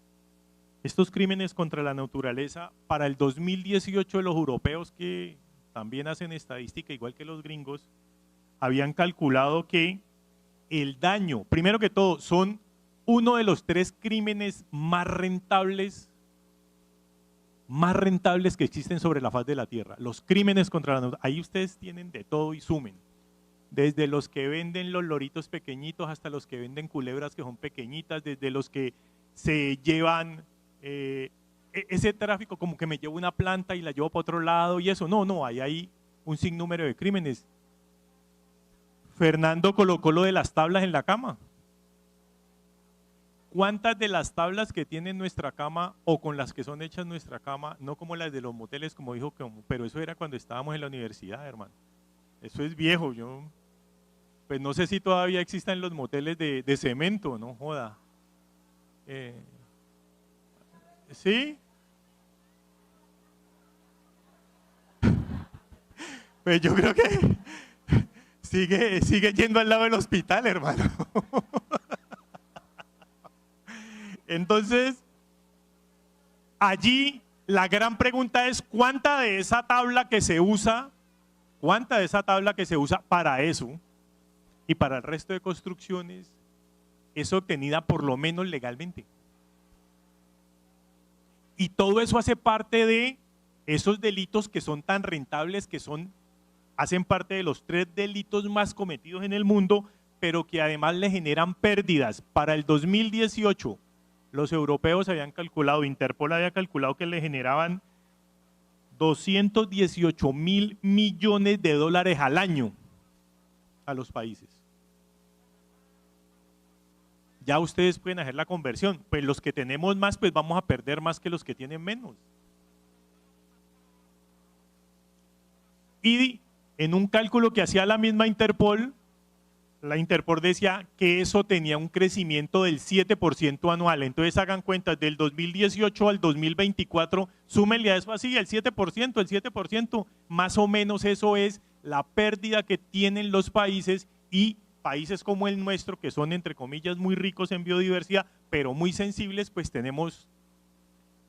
contra la naturaleza, para el 2018 los europeos, que también hacen estadística igual que los gringos, habían calculado que el daño, primero que todo, son uno de los 3 crímenes más rentables que existen sobre la faz de la tierra. Los crímenes contra la naturaleza, ahí ustedes tienen de todo y sumen. Desde los que venden los loritos pequeñitos hasta los que venden culebras que son pequeñitas, desde los que se llevan ese tráfico como que me llevo una planta y la llevo para otro lado y eso. No, ahí hay un sinnúmero de crímenes. Fernando colocó lo de las tablas en la cama. ¿Cuántas de las tablas que tiene nuestra cama o con las que son hechas nuestra cama, no como las de los moteles como dijo, pero eso era cuando estábamos en la universidad, hermano? Eso es viejo, pues no sé si todavía existan los moteles de cemento, no joda. ¿Sí? Pues yo creo que sigue yendo al lado del hospital, hermano. Entonces, allí la gran pregunta es ¿cuánta de esa tabla que se usa para eso y para el resto de construcciones es obtenida por lo menos legalmente? Y todo eso hace parte de esos delitos que son tan rentables, hacen parte de los 3 delitos más cometidos en el mundo, pero que además le generan pérdidas. Para el 2018, los europeos habían calculado, Interpol había calculado que le generaban 218.000 millones de dólares al año a los países. ya ustedes pueden hacer la conversión. Pues los que tenemos más, pues vamos a perder más que los que tienen menos. Y en un cálculo que hacía la misma Interpol, la Interpol decía que eso tenía un crecimiento del 7% anual. Entonces hagan cuentas, del 2018 al 2024, súmenle a eso así, el 7%, más o menos eso es la pérdida que tienen los países, y países como el nuestro, que son entre comillas muy ricos en biodiversidad, pero muy sensibles, pues tenemos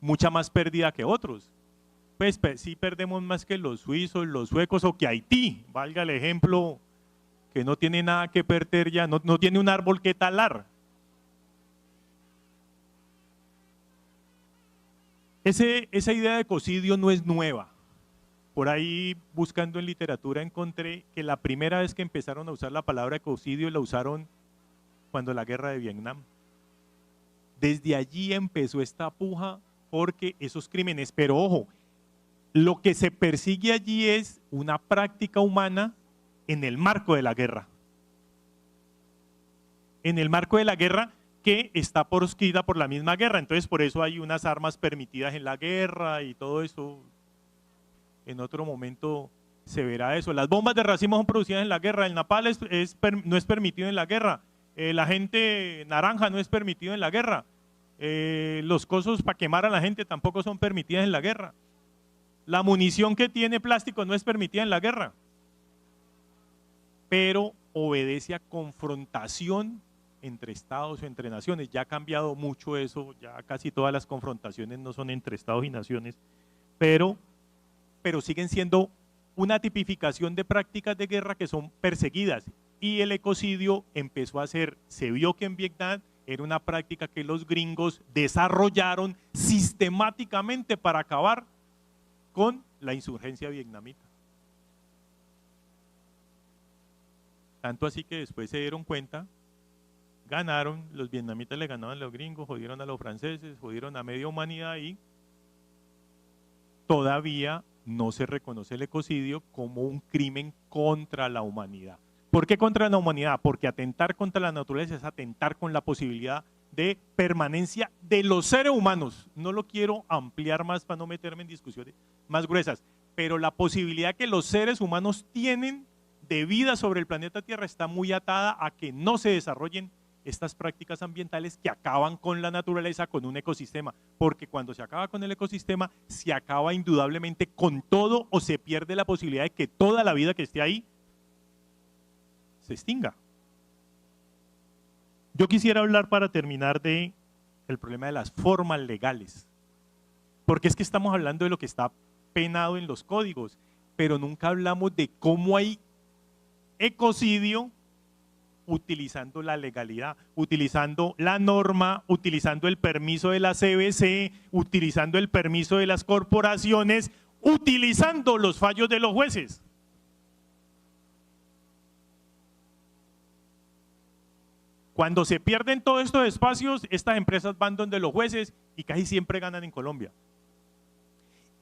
mucha más pérdida que otros. Pues sí perdemos más que los suizos, los suecos o que Haití, valga el ejemplo, que no tiene nada que perder ya, no tiene un árbol que talar. Esa idea de ecocidio no es nueva. Por ahí, buscando en literatura, encontré que la primera vez que empezaron a usar la palabra ecocidio la usaron cuando la guerra de Vietnam. Desde allí empezó esta puja porque esos crímenes, pero ojo, lo que se persigue allí es una práctica humana en el marco de la guerra. En el marco de la guerra que está proscrita por la misma guerra. Entonces, por eso hay unas armas permitidas en la guerra y todo eso. En otro momento se verá eso. Las bombas de racimo son producidas en la guerra. El napal no es permitido en la guerra. La gente naranja no es permitido en la guerra. Los cosos para quemar a la gente tampoco son permitidas en la guerra. La munición que tiene plástico no es permitida en la guerra, pero obedece a confrontación entre estados o entre naciones. Ya ha cambiado mucho eso, ya casi todas las confrontaciones no son entre estados y naciones, pero siguen siendo una tipificación de prácticas de guerra que son perseguidas. Y el ecocidio empezó a ser, se vio que en Vietnam era una práctica que los gringos desarrollaron sistemáticamente para acabar con la insurgencia vietnamita. Tanto así que después se dieron cuenta, ganaron, los vietnamitas le ganaban a los gringos, jodieron a los franceses, jodieron a media humanidad, y todavía no se reconoce el ecocidio como un crimen contra la humanidad. ¿Por qué contra la humanidad? Porque atentar contra la naturaleza es atentar con la posibilidad de permanencia de los seres humanos. No lo quiero ampliar más para no meterme en discusiones más gruesas, pero la posibilidad que los seres humanos tienen de vida sobre el planeta Tierra está muy atada a que no se desarrollen estas prácticas ambientales que acaban con la naturaleza, con un ecosistema, porque cuando se acaba con el ecosistema, se acaba indudablemente con todo, o se pierde la posibilidad de que toda la vida que esté ahí se extinga. Yo quisiera hablar, para terminar, de el problema de las formas legales, porque es que estamos hablando de lo que está penado en los códigos, pero nunca hablamos de cómo hay ecocidio utilizando la legalidad, utilizando la norma, utilizando el permiso de la CBC, utilizando el permiso de las corporaciones, utilizando los fallos de los jueces. Cuando se pierden todos estos espacios, estas empresas van donde los jueces y casi siempre ganan en Colombia.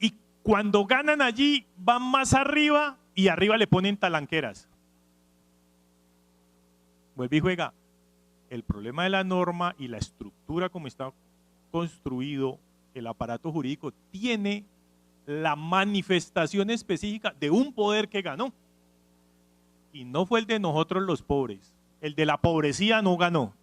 Y cuando ganan allí, van más arriba y arriba le ponen talanqueras. Vuelve y juega. El problema de la norma y la estructura como está construido el aparato jurídico tiene la manifestación específica de un poder que ganó. Y no fue el de nosotros los pobres. El de la pobrecía no ganó.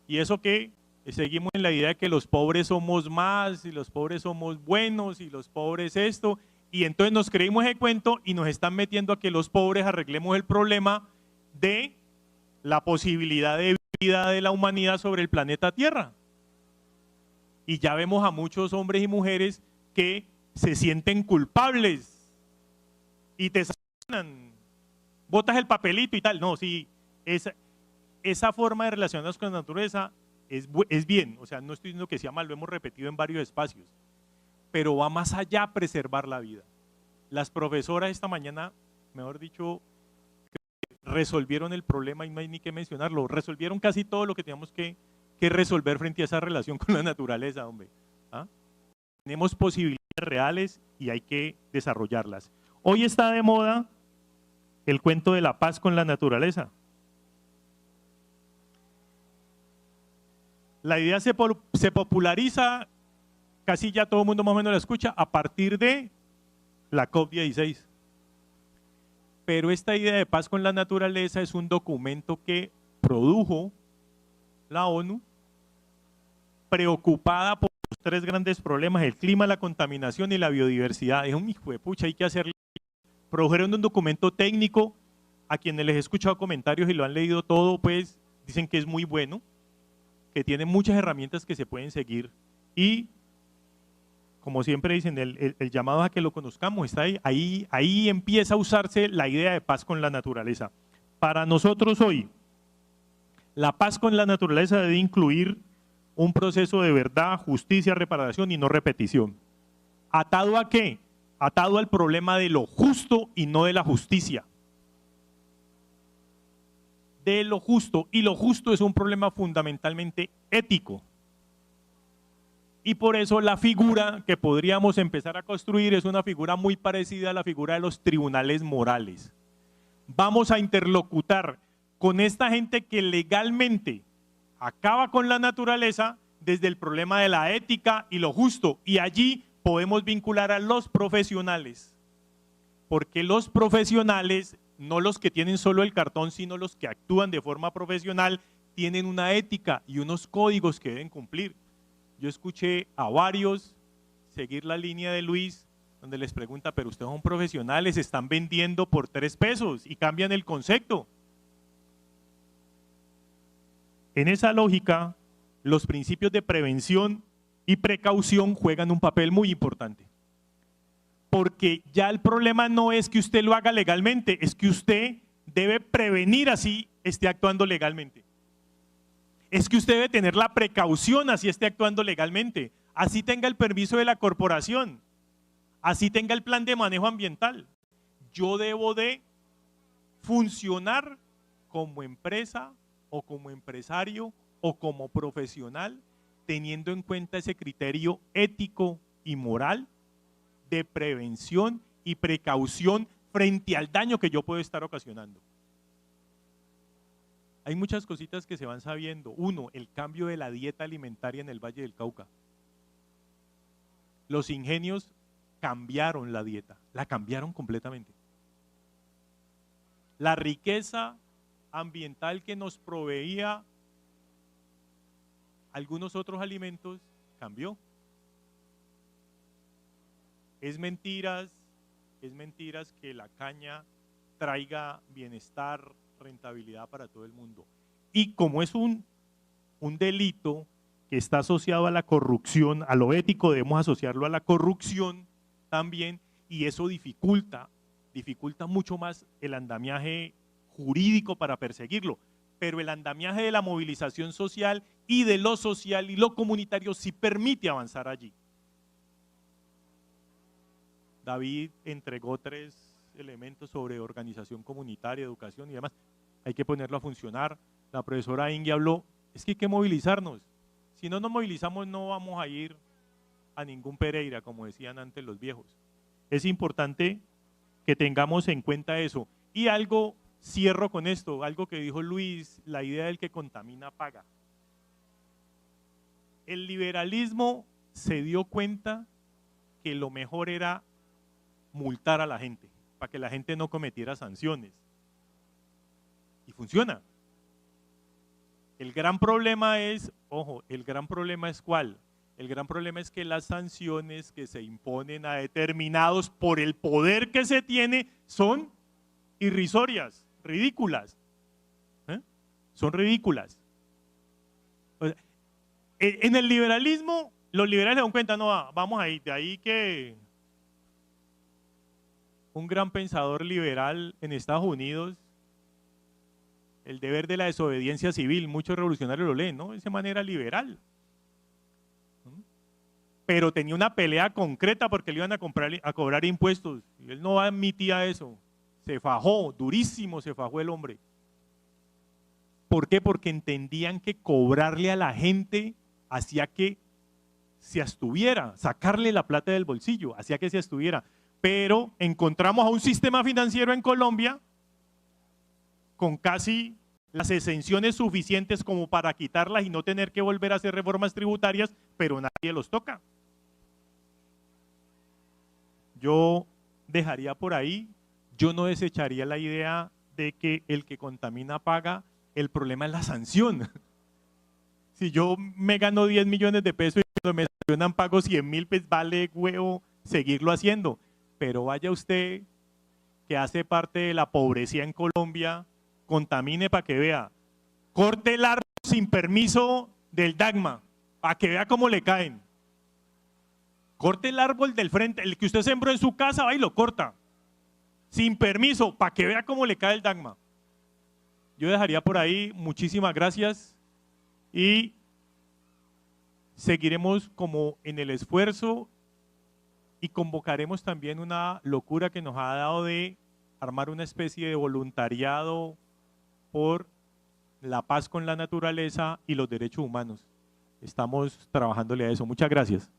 Y eso que seguimos en la idea de que los pobres somos más, y los pobres somos buenos, y los pobres esto, y entonces nos creímos ese cuento y nos están metiendo a que los pobres arreglemos el problema de la posibilidad de vida de la humanidad sobre el planeta Tierra. Y ya vemos a muchos hombres y mujeres que se sienten culpables y te sancionan, botas el papelito y tal. No, sí, esa forma de relacionarnos con la naturaleza es bien, o sea, no estoy diciendo que sea mal, lo hemos repetido en varios espacios, pero va más allá a preservar la vida. Las profesoras esta mañana, mejor dicho, resolvieron el problema y no hay ni que mencionarlo, resolvieron casi todo lo que teníamos que resolver frente a esa relación con la naturaleza, hombre. ¿Ah? Tenemos posibilidades reales y hay que desarrollarlas. Hoy está de moda el cuento de la paz con la naturaleza. La idea se populariza, casi ya todo el mundo más o menos la escucha, a partir de la COP16. Pero esta idea de paz con la naturaleza es un documento que produjo la ONU, preocupada por los tres grandes problemas: el clima, la contaminación y la biodiversidad. Es un hijo de pucha, hay que hacerlo. Produjeron un documento técnico, a quienes les he escuchado comentarios y lo han leído todo, pues dicen que es muy bueno, que tiene muchas herramientas que se pueden seguir y, como siempre dicen, el llamado a que lo conozcamos está ahí. Ahí empieza a usarse la idea de paz con la naturaleza. Para nosotros hoy, la paz con la naturaleza debe incluir un proceso de verdad, justicia, reparación y no repetición. ¿Atado a qué? Atado al problema de lo justo y no de la justicia. De lo justo, y lo justo es un problema fundamentalmente ético. Y por eso la figura que podríamos empezar a construir es una figura muy parecida a la figura de los tribunales morales. Vamos a interlocutar con esta gente que legalmente acaba con la naturaleza desde el problema de la ética y lo justo, y allí podemos vincular a los profesionales, porque los profesionales, no los que tienen solo el cartón, sino los que actúan de forma profesional, tienen una ética y unos códigos que deben cumplir. Yo escuché a varios seguir la línea de Luis, donde les pregunta, pero ustedes son profesionales, están vendiendo por 3 pesos y cambian el concepto. En esa lógica, los principios de prevención y precaución juegan un papel muy importante. Porque ya el problema no es que usted lo haga legalmente, es que usted debe prevenir así esté actuando legalmente. Es que usted debe tener la precaución así esté actuando legalmente, así tenga el permiso de la corporación, así tenga el plan de manejo ambiental. Yo debo de funcionar como empresa o como empresario o como profesional teniendo en cuenta ese criterio ético y moral de prevención y precaución frente al daño que yo puedo estar ocasionando. Hay muchas cositas que se van sabiendo. Uno, el cambio de la dieta alimentaria en el Valle del Cauca. Los ingenios cambiaron la dieta, la cambiaron completamente. La riqueza ambiental que nos proveía algunos otros alimentos cambió. Es mentiras que la caña traiga bienestar, rentabilidad para todo el mundo. Y como es un delito que está asociado a la corrupción, a lo ético debemos asociarlo a la corrupción también, y eso dificulta mucho más el andamiaje jurídico para perseguirlo, pero el andamiaje de la movilización social y de lo social y lo comunitario sí permite avanzar allí. David entregó 3 elementos sobre organización comunitaria, educación y demás. Hay que ponerlo a funcionar. La profesora Inge habló, es que hay que movilizarnos. Si no nos movilizamos no vamos a ir a ningún Pereira, como decían antes los viejos. Es importante que tengamos en cuenta eso. Y algo, cierro con esto, algo que dijo Luis, la idea del que contamina paga. El liberalismo se dio cuenta que lo mejor era multar a la gente, para que la gente no cometiera sanciones. Y funciona. El gran problema es, ojo, el gran problema es ¿cuál? El gran problema es que las sanciones que se imponen a determinados por el poder que se tiene son irrisorias, ridículas. Son ridículas. O sea, en el liberalismo, los liberales se dan cuenta, no, vamos ahí, de ahí que un gran pensador liberal en Estados Unidos, el deber de la desobediencia civil, muchos revolucionarios lo leen, ¿no? De esa manera liberal. Pero tenía una pelea concreta porque le iban a cobrar impuestos, y él no admitía eso. Se fajó, durísimo se fajó el hombre. ¿Por qué? Porque entendían que cobrarle a la gente hacía que se abstuviera, sacarle la plata del bolsillo, hacía que se abstuviera. Pero encontramos a un sistema financiero en Colombia con casi las exenciones suficientes como para quitarlas y no tener que volver a hacer reformas tributarias, pero nadie los toca. Yo dejaría por ahí, yo no desecharía la idea de que el que contamina paga, el problema es la sanción. Si yo me gano 10 millones de pesos y cuando me sancionan pago 100.000, pues vale huevo seguirlo haciendo. Pero vaya usted que hace parte de la pobrecía en Colombia, contamine para que vea, corte el árbol sin permiso del DAGMA, para que vea cómo le caen. Corte el árbol del frente, el que usted sembró en su casa, va y lo corta, sin permiso, para que vea cómo le cae el DAGMA. Yo dejaría por ahí, muchísimas gracias y seguiremos como en el esfuerzo y convocaremos también una locura que nos ha dado de armar una especie de voluntariado por la paz con la naturaleza y los derechos humanos. Estamos trabajándole a eso. Muchas gracias.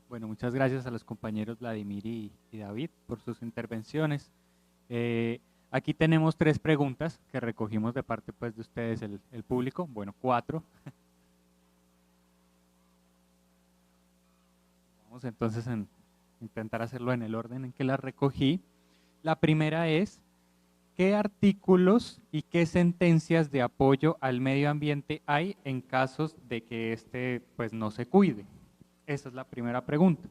Bueno, muchas gracias a los compañeros Vladimir y David por sus intervenciones. Aquí tenemos 3 preguntas que recogimos de parte pues, de ustedes, el público. Bueno, 4. Vamos entonces a intentar hacerlo en el orden en que las recogí. La primera es, ¿qué artículos y qué sentencias de apoyo al medio ambiente hay en casos de que este pues, no se cuide? Esa es la primera pregunta.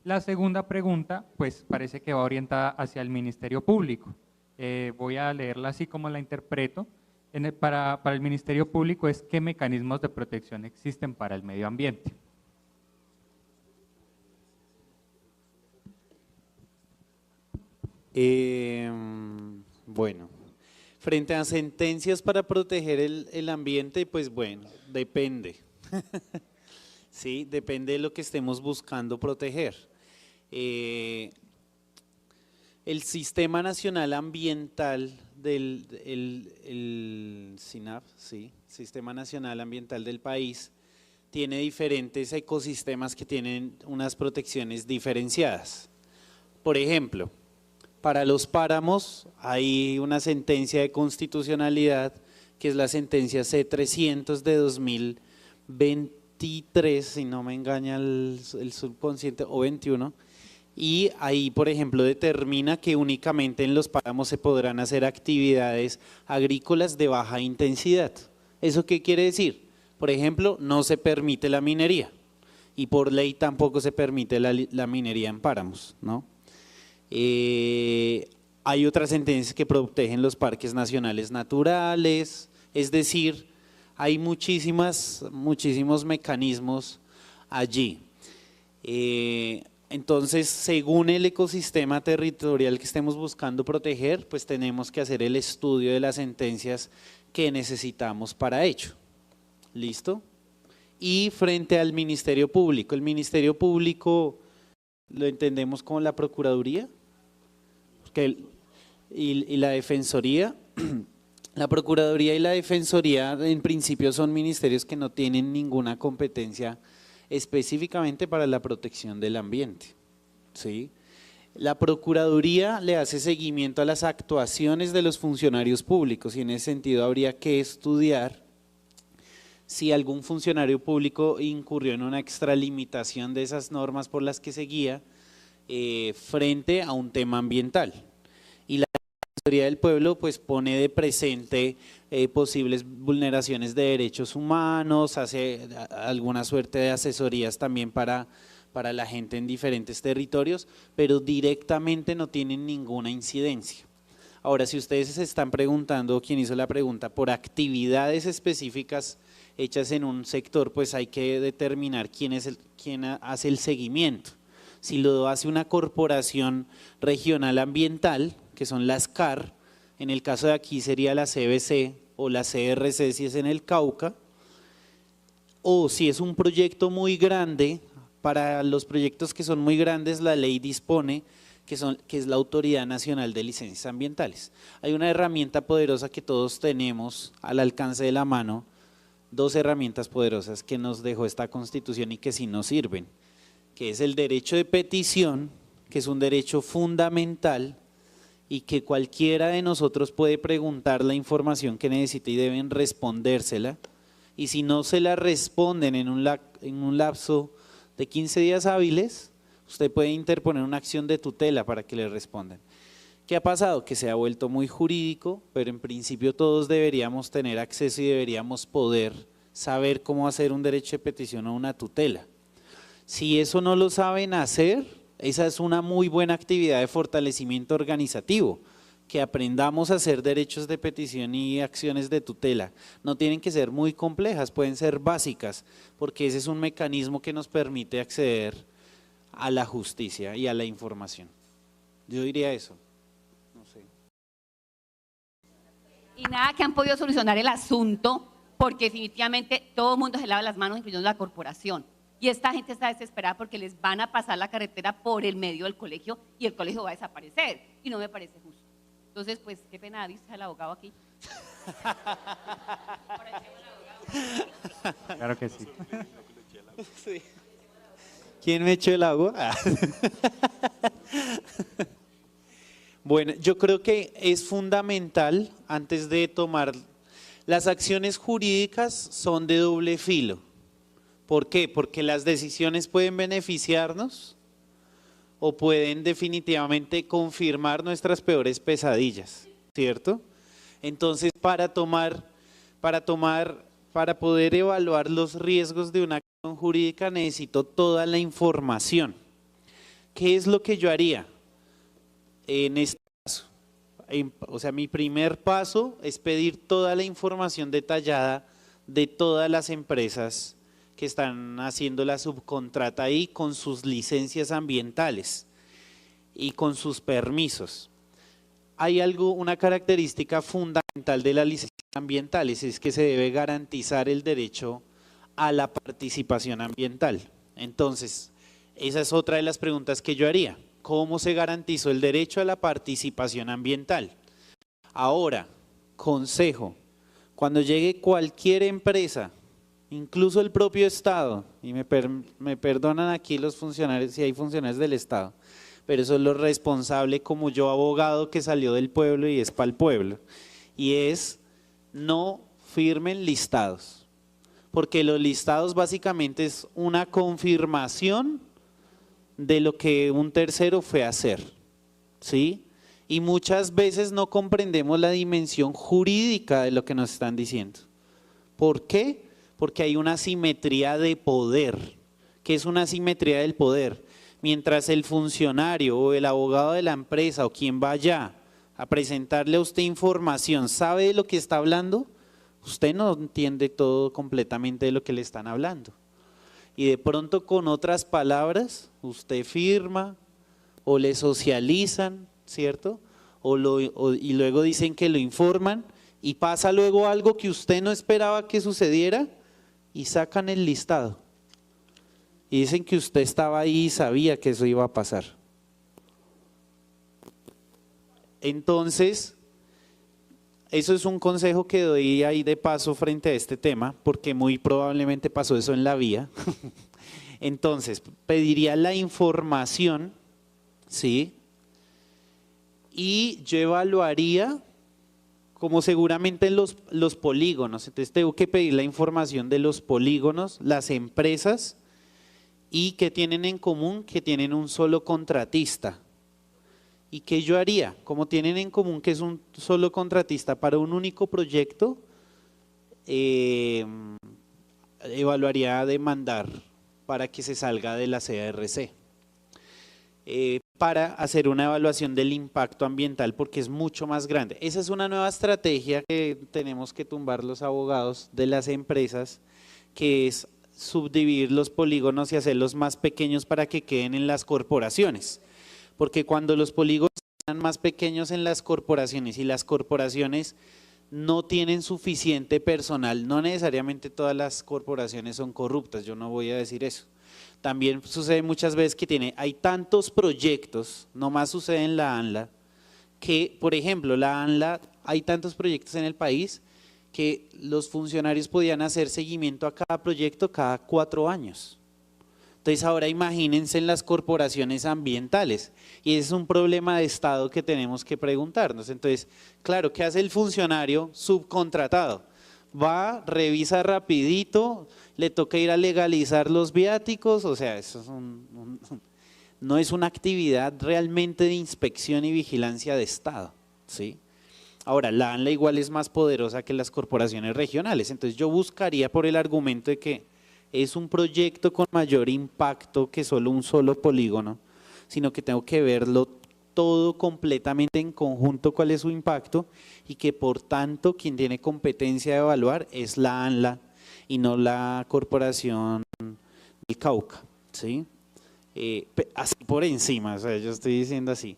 La segunda pregunta, pues parece que va orientada hacia el Ministerio Público. Voy a leerla así como la interpreto. Para el Ministerio Público es ¿qué mecanismos de protección existen para el medio ambiente? Bueno, frente a sentencias para proteger el ambiente, pues bueno, depende. Sí, depende de lo que estemos buscando proteger. El Sistema Nacional Ambiental el SINAP, sí, Sistema Nacional Ambiental del país, tiene diferentes ecosistemas que tienen unas protecciones diferenciadas. Por ejemplo, para los páramos hay una sentencia de constitucionalidad que es la sentencia C300 de 2023, si no me engaña el subconsciente, o 21, y ahí por ejemplo determina que únicamente en los páramos se podrán hacer actividades agrícolas de baja intensidad. ¿Eso qué quiere decir? Por ejemplo, no se permite la minería y por ley tampoco se permite la minería en páramos, ¿no? Hay otras sentencias que protegen los parques nacionales naturales, es decir, hay muchísimos mecanismos allí. Entonces, según el ecosistema territorial que estemos buscando proteger, pues tenemos que hacer el estudio de las sentencias que necesitamos para ello. ¿Listo? Y frente al Ministerio Público, el Ministerio Público lo entendemos como la Procuraduría y la Defensoría. La Procuraduría y la Defensoría en principio son ministerios que no tienen ninguna competencia específicamente para la protección del ambiente, ¿sí? La Procuraduría le hace seguimiento a las actuaciones de los funcionarios públicos y en ese sentido habría que estudiar si algún funcionario público incurrió en una extralimitación de esas normas por las que se guía frente a un tema ambiental. Y la Defensoría del Pueblo pues pone de presente posibles vulneraciones de derechos humanos, hace alguna suerte de asesorías también para la gente en diferentes territorios, pero directamente no tienen ninguna incidencia. Ahora, si ustedes se están preguntando, quien hizo la pregunta, por actividades específicas hechas en un sector, pues hay que determinar quién hace el seguimiento. Si lo hace una corporación regional ambiental, que son las CAR, en el caso de aquí sería la CBC o la CRC si es en el Cauca, o si es un proyecto muy grande, para los proyectos que son muy grandes la ley dispone que es la Autoridad Nacional de Licencias Ambientales. Hay una herramienta poderosa que todos tenemos al alcance de la mano dos herramientas poderosas que nos dejó esta Constitución y que sí nos sirven, que es el derecho de petición, que es un derecho fundamental y que cualquiera de nosotros puede preguntar la información que necesita y deben respondérsela, y si no se la responden en un lapso de 15 días hábiles, usted puede interponer una acción de tutela para que le respondan. ¿Qué ha pasado? Que se ha vuelto muy jurídico, pero en principio todos deberíamos tener acceso y deberíamos poder saber cómo hacer un derecho de petición o una tutela. Si eso no lo saben hacer, esa es una muy buena actividad de fortalecimiento organizativo, que aprendamos a hacer derechos de petición y acciones de tutela. No tienen que ser muy complejas, pueden ser básicas, porque ese es un mecanismo que nos permite acceder a la justicia y a la información. Yo diría eso. No sé. Y nada que han podido solucionar el asunto, porque definitivamente todo el mundo se lava las manos, incluyendo la corporación. Y esta gente está desesperada porque les van a pasar la carretera por el medio del colegio y el colegio va a desaparecer. Y no me parece justo. Entonces, pues, qué pena, dice el abogado aquí. Claro que sí. Sí. ¿Quién me echó el agua? Bueno, yo creo que es fundamental, antes de tomar, las acciones jurídicas son de doble filo. ¿Por qué? Porque las decisiones pueden beneficiarnos o pueden definitivamente confirmar nuestras peores pesadillas, ¿cierto? Entonces, para poder evaluar los riesgos de una acción jurídica necesito toda la información. ¿Qué es lo que yo haría en este caso? O sea, mi primer paso es pedir toda la información detallada de todas las empresas que están haciendo la subcontrata ahí con sus licencias ambientales y con sus permisos. Hay una característica fundamental de las licencias ambientales, es que se debe garantizar el derecho a la participación ambiental. Entonces, esa es otra de las preguntas que yo haría. ¿Cómo se garantizó el derecho a la participación ambiental? Ahora, consejo, cuando llegue cualquier empresa, incluso el propio Estado, y me perdonan aquí los funcionarios, si hay funcionarios del Estado, pero eso es lo responsable como yo abogado que salió del pueblo y es para el pueblo, y es no firmen listados, porque los listados básicamente es una confirmación de lo que un tercero fue a hacer, ¿sí? Y muchas veces no comprendemos la dimensión jurídica de lo que nos están diciendo. ¿Por qué? Porque hay una asimetría de poder. ¿Qué es una asimetría del poder? Mientras el funcionario o el abogado de la empresa o quien vaya a presentarle a usted información sabe de lo que está hablando, usted no entiende todo completamente de lo que le están hablando. Y de pronto con otras palabras, usted firma o le socializan, ¿cierto? Y luego dicen que lo informan y pasa luego algo que usted no esperaba que sucediera y sacan el listado. Y dicen que usted estaba ahí y sabía que eso iba a pasar. Entonces, eso es un consejo que doy ahí de paso frente a este tema, porque muy probablemente pasó eso en la vía. Entonces, pediría la información, ¿sí? Y yo evaluaría, como seguramente en los polígonos, entonces tengo que pedir la información de los polígonos, las empresas, y que tienen en común que tienen un solo contratista. ¿Y qué yo haría? Como tienen en común que es un solo contratista para un único proyecto, evaluaría demandar para que se salga de la CRC. Para hacer una evaluación del impacto ambiental porque es mucho más grande. Esa es una nueva estrategia que tenemos que tumbar los abogados de las empresas, que es subdividir los polígonos y hacerlos más pequeños para que queden en las corporaciones. Porque cuando los polígonos están más pequeños en las corporaciones y las corporaciones no tienen suficiente personal, no necesariamente todas las corporaciones son corruptas, yo no voy a decir eso. También sucede muchas veces que hay tantos proyectos, no más sucede en la ANLA, que por ejemplo la ANLA, hay tantos proyectos en el país que los funcionarios podían hacer seguimiento a cada proyecto cada 4 años. Entonces ahora imagínense en las corporaciones ambientales, y ese es un problema de Estado que tenemos que preguntarnos. Entonces, claro, ¿qué hace el funcionario subcontratado? Va, revisa rapidito, le toca ir a legalizar los viáticos, o sea, eso es no es una actividad realmente de inspección y vigilancia de Estado, ¿sí? Ahora, la ANLA igual es más poderosa que las corporaciones regionales, entonces yo buscaría por el argumento de que es un proyecto con mayor impacto que solo un solo polígono, sino que tengo que verlo todo completamente en conjunto cuál es su impacto y que por tanto quien tiene competencia de evaluar es la ANLA y no la Corporación del Cauca, ¿sí? Así por encima, o sea, yo estoy diciendo así.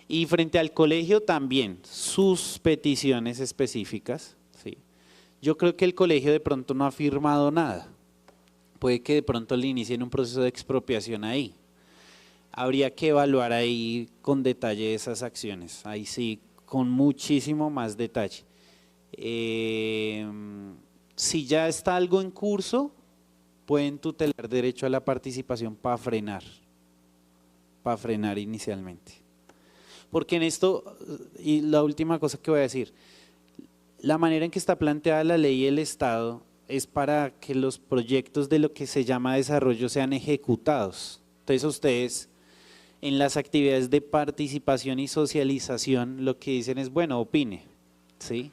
Y frente al colegio también, sus peticiones específicas, ¿sí? Yo creo que el colegio de pronto no ha firmado nada, puede que de pronto le inicien un proceso de expropiación ahí. Habría que evaluar ahí con detalle esas acciones, ahí sí, con muchísimo más detalle. Si ya está algo en curso, pueden tutelar derecho a la participación para frenar inicialmente. Porque en esto, y la última cosa que voy a decir, la manera en que está planteada la ley y el Estado es para que los proyectos de lo que se llama desarrollo sean ejecutados. Entonces ustedes en las actividades de participación y socialización lo que dicen es, bueno, opine, ¿sí?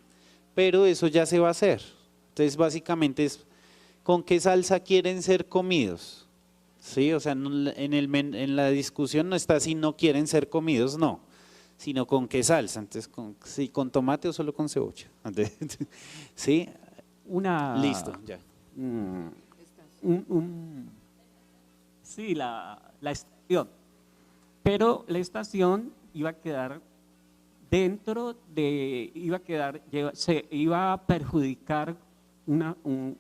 Pero eso ya se va a hacer. Entonces básicamente es, ¿con qué salsa quieren ser comidos? ¿Sí? O sea, en la discusión no está si no quieren ser comidos, no, sino con qué salsa. Entonces, si con tomate o solo con cebolla. ¿Sí? Listo, ya. Sí, la estación. Pero la estación iba a quedar se iba a perjudicar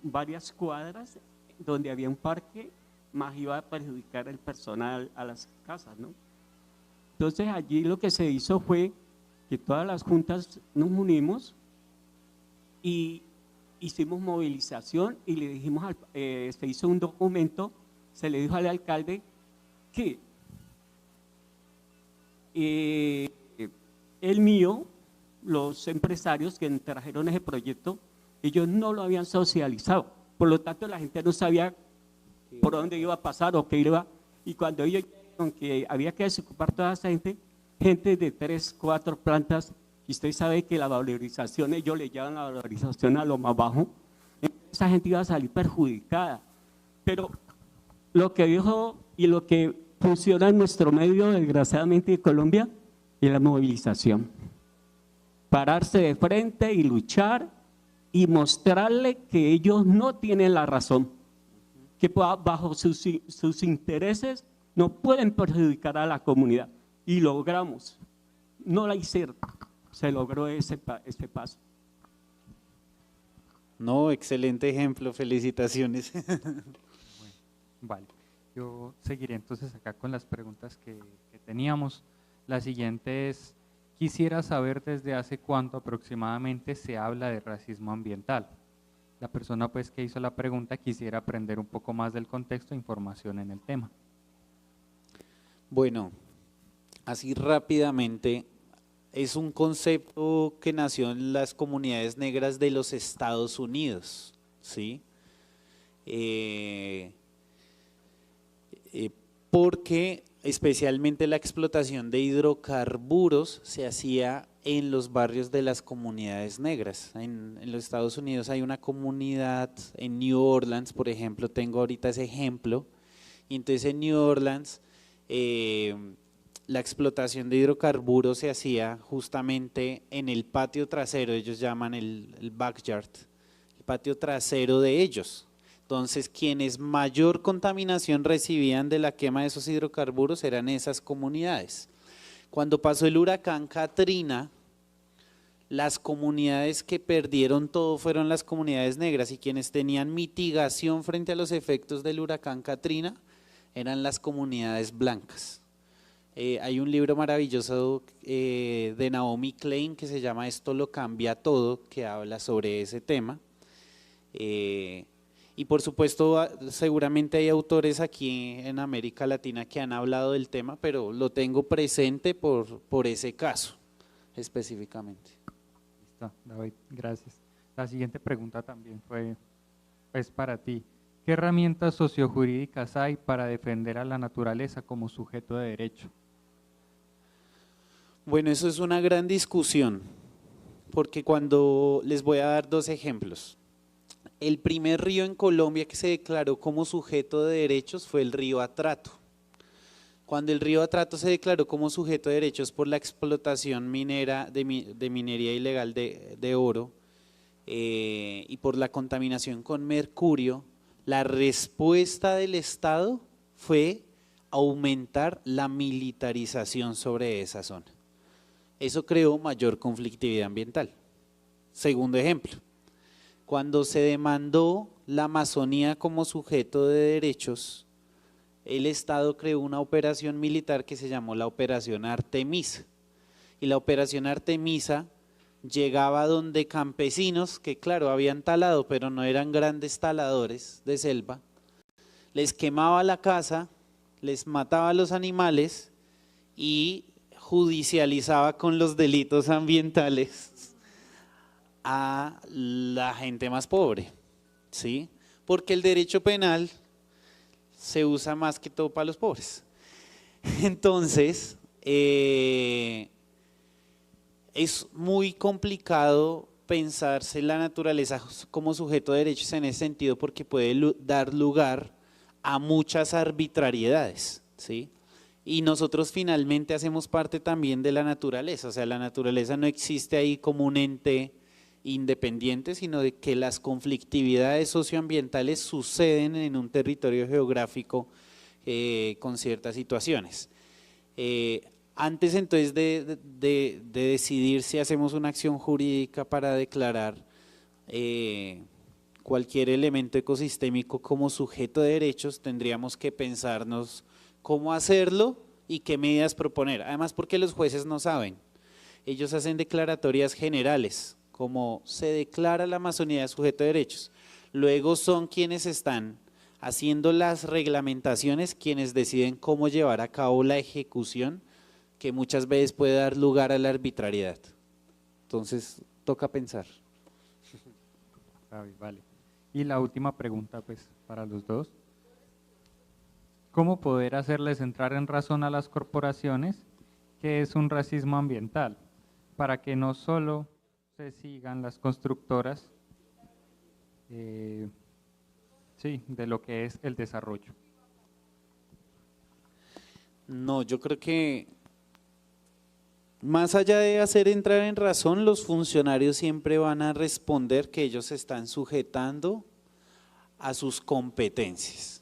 varias cuadras donde había un parque, más iba a perjudicar el personal a las casas, ¿no? Entonces allí lo que se hizo fue que todas las juntas nos unimos y hicimos movilización y le dijimos, se hizo un documento, se le dijo al alcalde que el mío, los empresarios que trajeron ese proyecto, ellos no lo habían socializado, por lo tanto la gente no sabía por dónde iba a pasar o qué iba, y cuando ellos dijeron que había que desocupar toda esa gente de 3, 4 plantas, y usted sabe que la valorización, ellos le llevan la valorización a lo más bajo, esa gente iba a salir perjudicada. Pero lo que dijo y lo que funciona en nuestro medio, desgraciadamente en Colombia, es la movilización. Pararse de frente y luchar y mostrarle que ellos no tienen la razón, que bajo sus intereses no pueden perjudicar a la comunidad. Y logramos, no la hicieron, se logró ese paso. No, excelente ejemplo, felicitaciones. Vale, yo seguiré entonces acá con las preguntas que teníamos. La siguiente es, quisiera saber desde hace cuánto aproximadamente se habla de racismo ambiental. La persona pues que hizo la pregunta quisiera aprender un poco más del contexto e información en el tema. Bueno, así rápidamente, es un concepto que nació en las comunidades negras de los Estados Unidos, ¿sí? Porque especialmente la explotación de hidrocarburos se hacía en los barrios de las comunidades negras. En los Estados Unidos hay una comunidad, en New Orleans, por ejemplo, tengo ahorita ese ejemplo, y entonces en New Orleans la explotación de hidrocarburos se hacía justamente en el patio trasero, ellos llaman el backyard, el patio trasero de ellos. Entonces, quienes mayor contaminación recibían de la quema de esos hidrocarburos eran esas comunidades. Cuando pasó el huracán Katrina, las comunidades que perdieron todo fueron las comunidades negras y quienes tenían mitigación frente a los efectos del huracán Katrina eran las comunidades blancas. Hay un libro maravilloso de Naomi Klein que se llama Esto lo cambia todo, que habla sobre ese tema. Y por supuesto, seguramente hay autores aquí en América Latina que han hablado del tema, pero lo tengo presente por ese caso específicamente. Listo, David, gracias. La siguiente pregunta también fue pues, para ti. ¿Qué herramientas sociojurídicas hay para defender a la naturaleza como sujeto de derecho? Bueno, eso es una gran discusión, porque cuando les voy a dar dos ejemplos. El primer río en Colombia que se declaró como sujeto de derechos fue el río Atrato. Cuando el río Atrato se declaró como sujeto de derechos por la explotación minera de minería ilegal de oro y por la contaminación con mercurio, la respuesta del Estado fue aumentar la militarización sobre esa zona. Eso creó mayor conflictividad ambiental. Segundo ejemplo, cuando se demandó la Amazonía como sujeto de derechos, el Estado creó una operación militar que se llamó la Operación Artemisa. Y la Operación Artemisa llegaba donde campesinos, que claro, habían talado, pero no eran grandes taladores de selva, les quemaba la casa, les mataba a los animales y judicializaba con los delitos ambientales a la gente más pobre, ¿sí? Porque el derecho penal se usa más que todo para los pobres. Entonces, es muy complicado pensarse la naturaleza como sujeto de derechos en ese sentido porque puede dar lugar a muchas arbitrariedades, ¿sí? Y nosotros finalmente hacemos parte también de la naturaleza, o sea, la naturaleza no existe ahí como un ente independiente, sino de que las conflictividades socioambientales suceden en un territorio geográfico con ciertas situaciones. Antes entonces de decidir si hacemos una acción jurídica para declarar cualquier elemento ecosistémico como sujeto de derechos, tendríamos que pensarnos cómo hacerlo y qué medidas proponer. Además, porque los jueces no saben, ellos hacen declaratorias generales, como se declara la Amazonía sujeto de derechos. Luego son quienes están haciendo las reglamentaciones, quienes deciden cómo llevar a cabo la ejecución, que muchas veces puede dar lugar a la arbitrariedad. Entonces, toca pensar. Vale. Y la última pregunta, pues, para los dos. ¿Cómo poder hacerles entrar en razón a las corporaciones que es un racismo ambiental? Para que no solo se sigan las constructoras de lo que es el desarrollo. No, yo creo que más allá de hacer entrar en razón, los funcionarios siempre van a responder que ellos se están sujetando a sus competencias.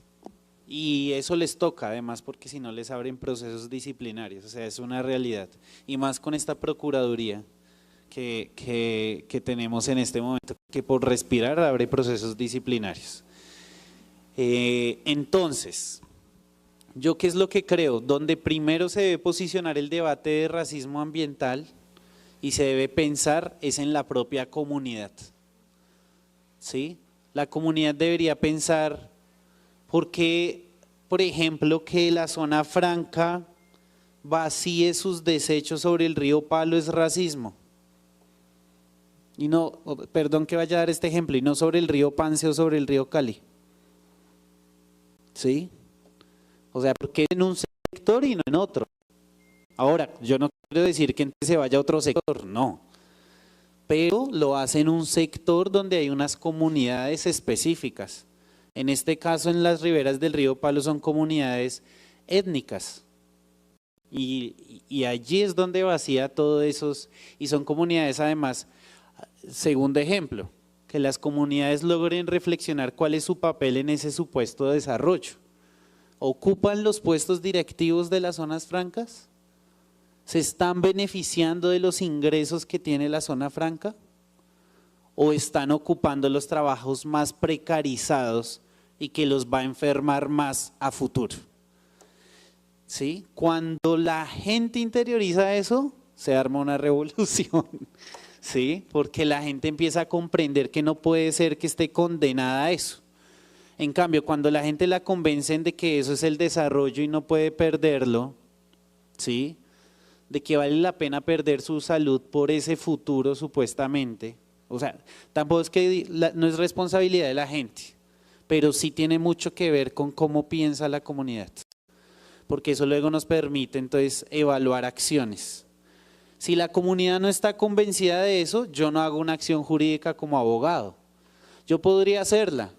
Y eso les toca además porque si no les abren procesos disciplinarios, o sea, es una realidad. Y más con esta procuraduría que tenemos en este momento, que por respirar abre procesos disciplinarios. Entonces, ¿yo qué es lo que creo? Donde primero se debe posicionar el debate de racismo ambiental y se debe pensar es en la propia comunidad, ¿sí? La comunidad debería pensar ¿por qué, por ejemplo, que la zona franca vacíe sus desechos sobre el río Palo es racismo? Y no, perdón que vaya a dar este ejemplo, y no sobre el río Pance o sobre el río Cali. ¿Sí? O sea, ¿por qué en un sector y no en otro? Ahora, yo no quiero decir que se vaya a otro sector, no. Pero lo hace en un sector donde hay unas comunidades específicas. En este caso, en las riberas del río Palo son comunidades étnicas. Y allí es donde vacía todo esos, y son comunidades además, segundo ejemplo, que las comunidades logren reflexionar cuál es su papel en ese supuesto desarrollo. ¿Ocupan los puestos directivos de las zonas francas? ¿Se están beneficiando de los ingresos que tiene la zona franca? ¿O están ocupando los trabajos más precarizados y que los va a enfermar más a futuro? ¿sí? Cuando la gente interioriza eso, se arma una revolución, ¿sí? Porque la gente empieza a comprender que no puede ser que esté condenada a eso. En cambio, cuando la gente la convencen de que eso es el desarrollo y no puede perderlo, ¿sí? De que vale la pena perder su salud por ese futuro supuestamente. O sea, tampoco es que no es responsabilidad de la gente, pero sí tiene mucho que ver con cómo piensa la comunidad. Porque eso luego nos permite entonces evaluar acciones. Si la comunidad no está convencida de eso, yo no hago una acción jurídica como abogado. Yo podría hacerla,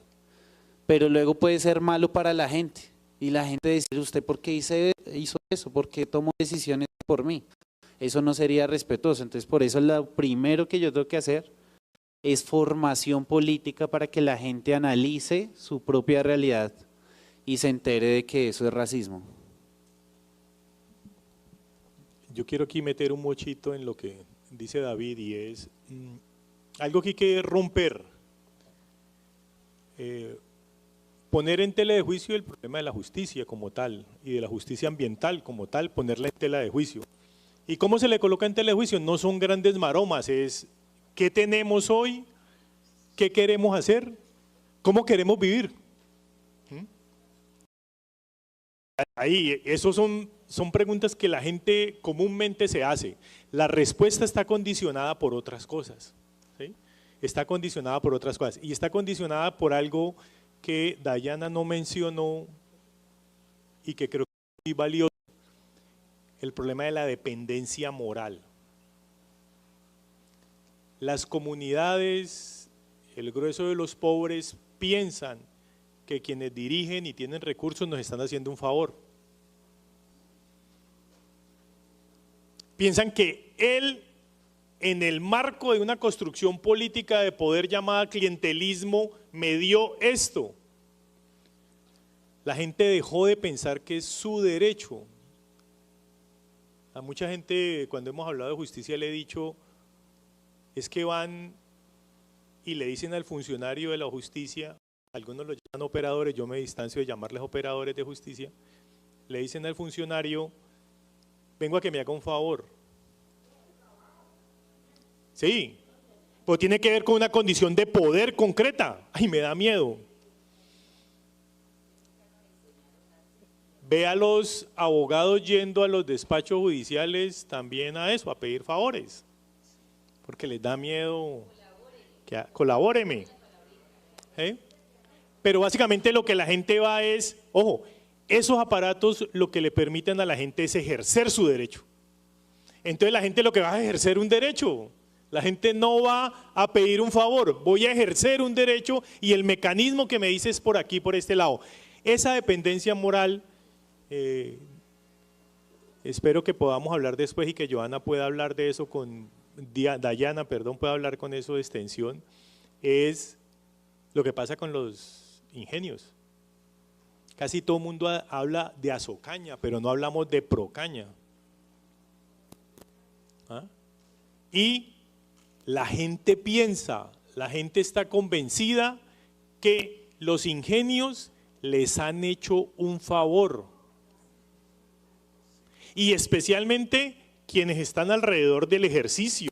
pero luego puede ser malo para la gente. Y la gente dice, ¿usted por qué hizo eso? ¿Por qué tomó decisiones por mí? Eso no sería respetuoso. Entonces, por eso lo primero que yo tengo que hacer es formación política para que la gente analice su propia realidad y se entere de que eso es racismo. Yo quiero aquí meter un mochito en lo que dice David y es algo que hay que romper. Poner en tela de juicio el problema de la justicia como tal y de la justicia ambiental como tal, ponerla en tela de juicio. ¿Y cómo se le coloca en tela de juicio? No son grandes maromas, es ¿qué tenemos hoy? ¿Qué queremos hacer? ¿Cómo queremos vivir? Ahí, esos son preguntas que la gente comúnmente se hace. La respuesta está condicionada por otras cosas, ¿sí? Está condicionada por otras cosas y está condicionada por algo que Dayana no mencionó y que creo que es muy valioso, el problema de la dependencia moral. Las comunidades, el grueso de los pobres piensan que quienes dirigen y tienen recursos nos están haciendo un favor. Piensan que él, en el marco de una construcción política de poder llamada clientelismo, me dio esto. La gente dejó de pensar que es su derecho. A mucha gente, cuando hemos hablado de justicia, le he dicho, es que van y le dicen al funcionario de la justicia, algunos lo llaman operadores, yo me distancio de llamarles operadores de justicia, le dicen al funcionario, vengo a que me haga un favor. Sí, pues tiene que ver con una condición de poder concreta. Ay, me da miedo. Ve a los abogados yendo a los despachos judiciales también a eso, a pedir favores, porque les da miedo. Que colabóreme. ¿Eh? Pero básicamente lo que la gente va es, ojo, esos aparatos lo que le permiten a la gente es ejercer su derecho. Entonces la gente lo que va a ejercer un derecho. La gente no va a pedir un favor, voy a ejercer un derecho y el mecanismo que me dice es por aquí, por este lado. Esa dependencia moral, espero que podamos hablar después y que Joana pueda hablar de eso con Dayana, perdón, pueda hablar con eso de extensión, es lo que pasa con los ingenios. Casi todo el mundo habla de azocaña, pero no hablamos de procaña. ¿Ah? Y la gente piensa, la gente está convencida que los ingenios les han hecho un favor. Y especialmente quienes están alrededor del ejercicio.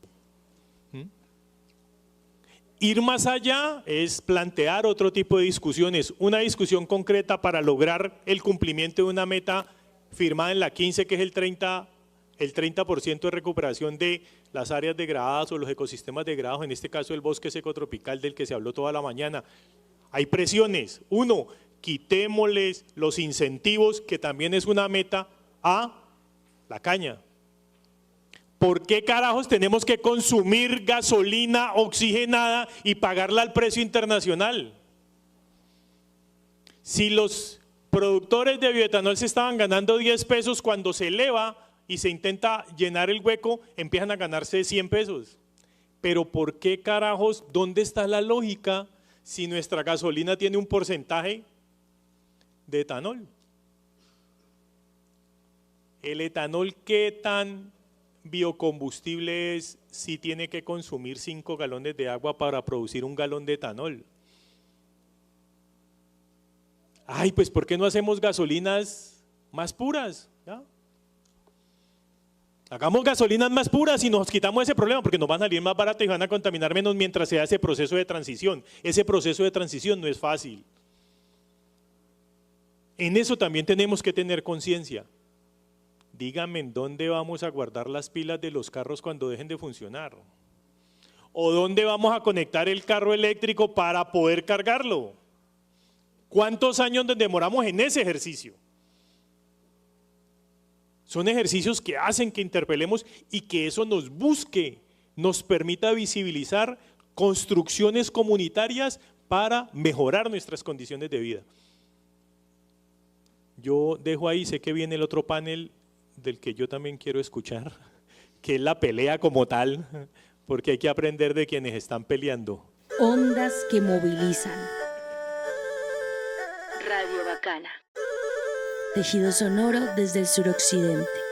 Ir más allá es plantear otro tipo de discusiones, una discusión concreta para lograr el cumplimiento de una meta firmada en la 15, que es el 30% de recuperación de las áreas degradadas o los ecosistemas degradados, en este caso el bosque seco tropical del que se habló toda la mañana. Hay presiones. Uno, quitémosles los incentivos, que también es una meta, a la caña. ¿Por qué carajos tenemos que consumir gasolina oxigenada y pagarla al precio internacional? Si los productores de bioetanol se estaban ganando 10 pesos, cuando se eleva y se intenta llenar el hueco, empiezan a ganarse 100 pesos. Pero ¿por qué carajos? ¿Dónde está la lógica si nuestra gasolina tiene un porcentaje de etanol? El etanol, ¿qué tan biocombustible es si tiene que consumir 5 galones de agua para producir 1 galón de etanol? Ay, pues ¿por qué no hacemos gasolinas más puras, ¿ya? Hagamos gasolinas más puras y nos quitamos ese problema porque nos van a salir más baratas y van a contaminar menos mientras se da ese proceso de transición. Ese proceso de transición no es fácil. En eso también tenemos que tener conciencia. Dígame en dónde vamos a guardar las pilas de los carros cuando dejen de funcionar. ¿O dónde vamos a conectar el carro eléctrico para poder cargarlo? ¿Cuántos años nos demoramos en ese ejercicio? Son ejercicios que hacen que interpelemos y que eso nos busque, nos permita visibilizar construcciones comunitarias para mejorar nuestras condiciones de vida. Yo dejo ahí, sé que viene el otro panel del que yo también quiero escuchar, que es la pelea como tal, porque hay que aprender de quienes están peleando. Ondas que movilizan. Radio Bacana. Tejido sonoro desde el suroccidente.